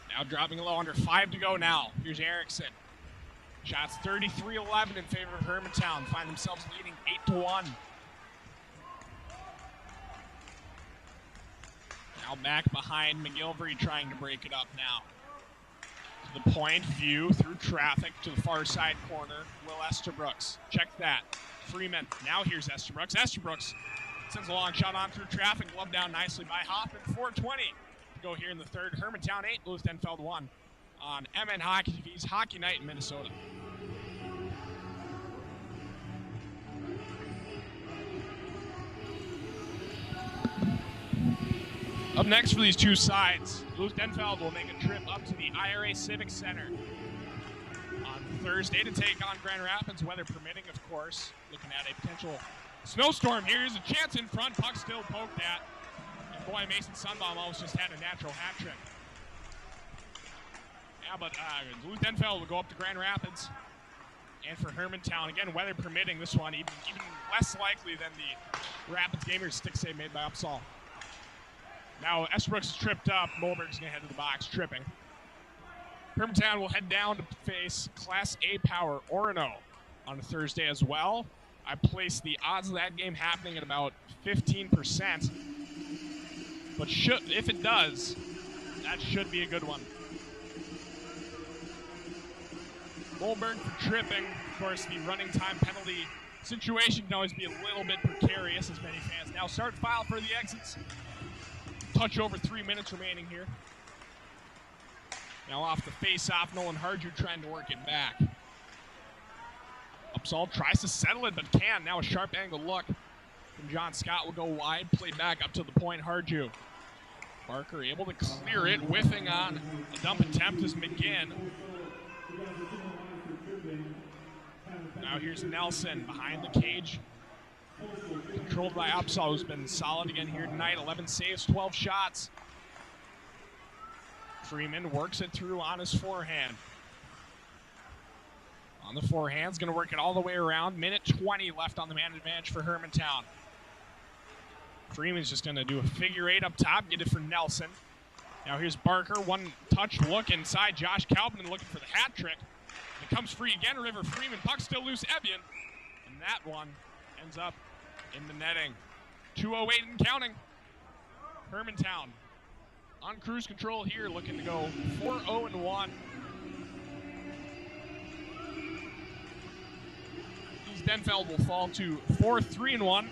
Now dropping low, under 5 to go now. Here's Erickson. Shots 33-11 in favor of Hermantown. Find themselves leading 8-1. Now back behind McGilvery trying to break it up now. To the point, View through traffic to the far side corner. Will Estabrooks. Check that. Freeman. Now here's Estabrooks. Estabrooks sends a long shot on through traffic. Gloved down nicely by Hoffman. 4:20 to go here in the third. Hermantown 8, Duluth Denfeld 1 on MNHockeyTV's Hockey Night in Minnesota. Up next for these two sides, Duluth Denfeld will make a trip up to the IRA Civic Center on Thursday to take on Grand Rapids, weather permitting, of course. Looking at a potential snowstorm here. Here's a chance in front. Puck still poked at. And boy, Mason Sunbaum almost just had a natural hat trick. Yeah, but Duluth Denfeld will go up to Grand Rapids. And for Hermantown, again, weather permitting, this one even less likely than the Rapids Gamers stick save made by Upsall. Now, Estabrook's tripped up. Moberg's going to head to the box, tripping. Hermantown will head down to face Class A power Orono on Thursday as well. I placed the odds of that game happening at about 15%. But if it does, that should be a good one. Moberg for tripping. Of course, the running time penalty situation can always be a little bit precarious, as many fans now start file for the exits. Touch over 3 minutes remaining here. Now off the face-off, Nolan Harju trying to work it back. Upsall tries to settle it, but can. Now a sharp angle look from John Scott will go wide. Played back up to the point, Harju. Barker able to clear it, whiffing on a dump attempt is McGinn. Now here's Nelson behind the cage. Controlled by Upsall, who's been solid again here tonight. 11 saves, 12 shots. Freeman works it through on his forehand. On the forehand's going to work it all the way around. Minute 20 left on the man advantage for Hermantown. Freeman's just going to do a figure eight up top, get it for Nelson. Now here's Barker, one touch look inside. Josh Calvin looking for the hat trick. It comes free again, River Freeman. Puck still loose, Evian. And that one ends up in the netting. 2:08 and counting. Hermantown on cruise control here, looking to go 4-0-1. These Denfeld will fall to 4-3-1.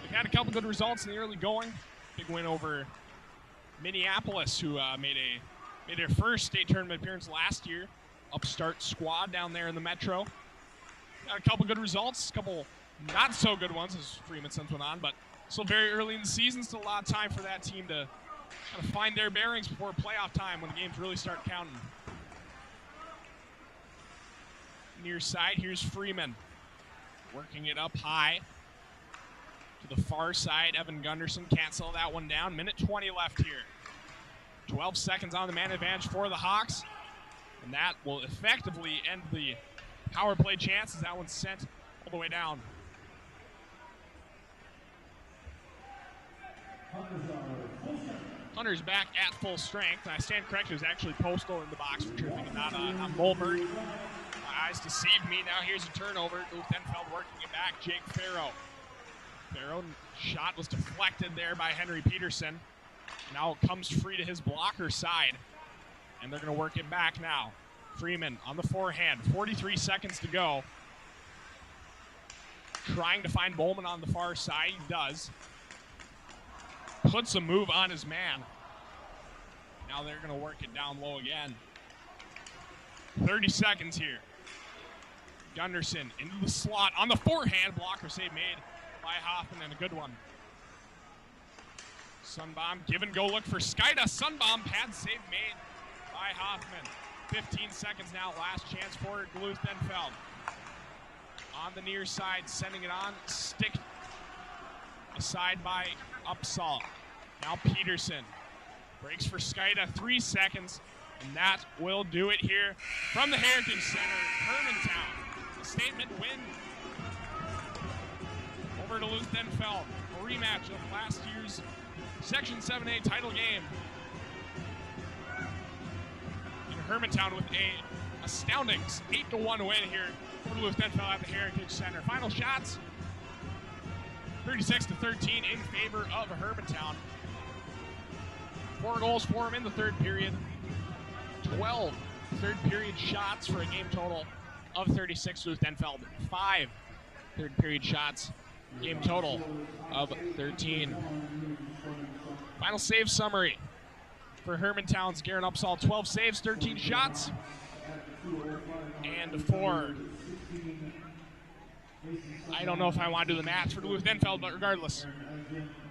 They've had a couple good results in the early going. Big win over Minneapolis, who made their first state tournament appearance last year. Upstart squad down there in the Metro. Got a couple good results, a couple not so good ones as Freeman since went on, but still very early in the season. Still a lot of time for that team to kind of find their bearings before playoff time when the games really start counting. Near side, here's Freeman. Working it up high. To the far side, Evan Gunderson can't settle that one down. Minute 20 left here. 12 seconds on the man advantage for the Hawks. And that will effectively end the power play chances. That one's sent all the way down. Hunters back at full strength. I stand corrected. It was actually Postal in the box for tripping and not Molberg. My eyes deceived me. Now here's a turnover. Duluth Denfeld working it back. Jake Farrow. Farrow shot was deflected there by Henry Peterson. Now it comes free to his blocker side. And they're going to work it back now. Freeman on the forehand. 43 seconds to go. Trying to find Bowman on the far side. He does. Puts a move on his man. Now they're going to work it down low again. 30 seconds here. Gunderson into the slot on the forehand. Blocker save made by Hoffman, and a good one. Sunbaum, give and go look for Skida. Sunbaum, pad save made by Hoffman. 15 seconds now, last chance for Duluth Denfeld. On the near side, sending it on, stick aside by Upsall. Now Peterson breaks for Skida, 3 seconds, and that will do it here from the Heritage Center, Hermantown. A statement win over Duluth Denfeld. A rematch of last year's Section 7A title game. And Hermantown with a astounding 8-1 win here for Duluth Denfeld at the Heritage Center. Final shots, 36-13 in favor of Hermantown. 4 goals for him in the third period. 12 third period shots for a game total of 36. Duluth Denfeld 5 third period shots, game total of 13. Final save summary for Hermantown's Garen Upsall. 12 saves, 13 shots, and 4. I don't know if I want to do the math for Duluth Denfeld, but regardless,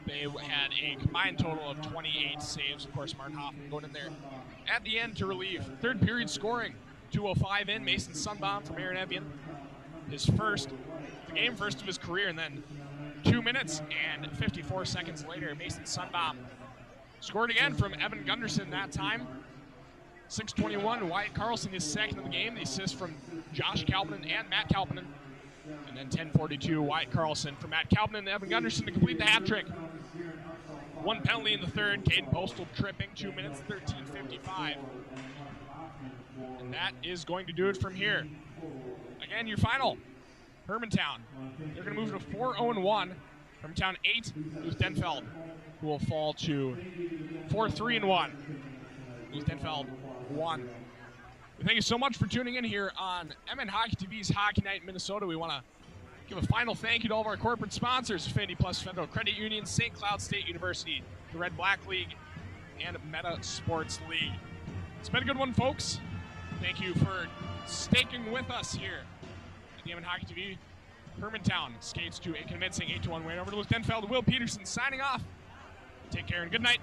they had a combined total of 28 saves. Of course, Martin Hoffman going in there at the end to relieve. Third period scoring, 2:05 in. Mason Sunbaum from Aaron Evian. His first, the game first of his career, and then 2 minutes and 54 seconds later, Mason Sunbaum scored again from Evan Gunderson that time. 6:21, Wyatt Carlson is second in the game. The assist from Josh Kalpanen and Matt Kalpanen. And then 10:42, Wyatt Carlson from Matt Kalpanen and Evan Gunderson to complete the hat trick. 1 penalty in the third, Caden Postal tripping, 2 minutes, 13:55. And that is going to do it from here. Again, your final, Hermantown. They're going to move to 4-0-1. Hermantown 8, Duluth Denfeld, who will fall to 4-3-1. Duluth Denfeld 1. We thank you so much for tuning in here on MNHockeyTV's Hockey Night in Minnesota. We want to give a final thank you to all of our corporate sponsors, Affinity Plus Federal Credit Union, St. Cloud State University, the Red Black League, and Meta Sports League. It's been a good one, folks. Thank you for staking with us here at the MNHockeyTV. Hermantown skates to a convincing 8-1 win over Duluth Denfeld. Will Peterson signing off. Take care and good night.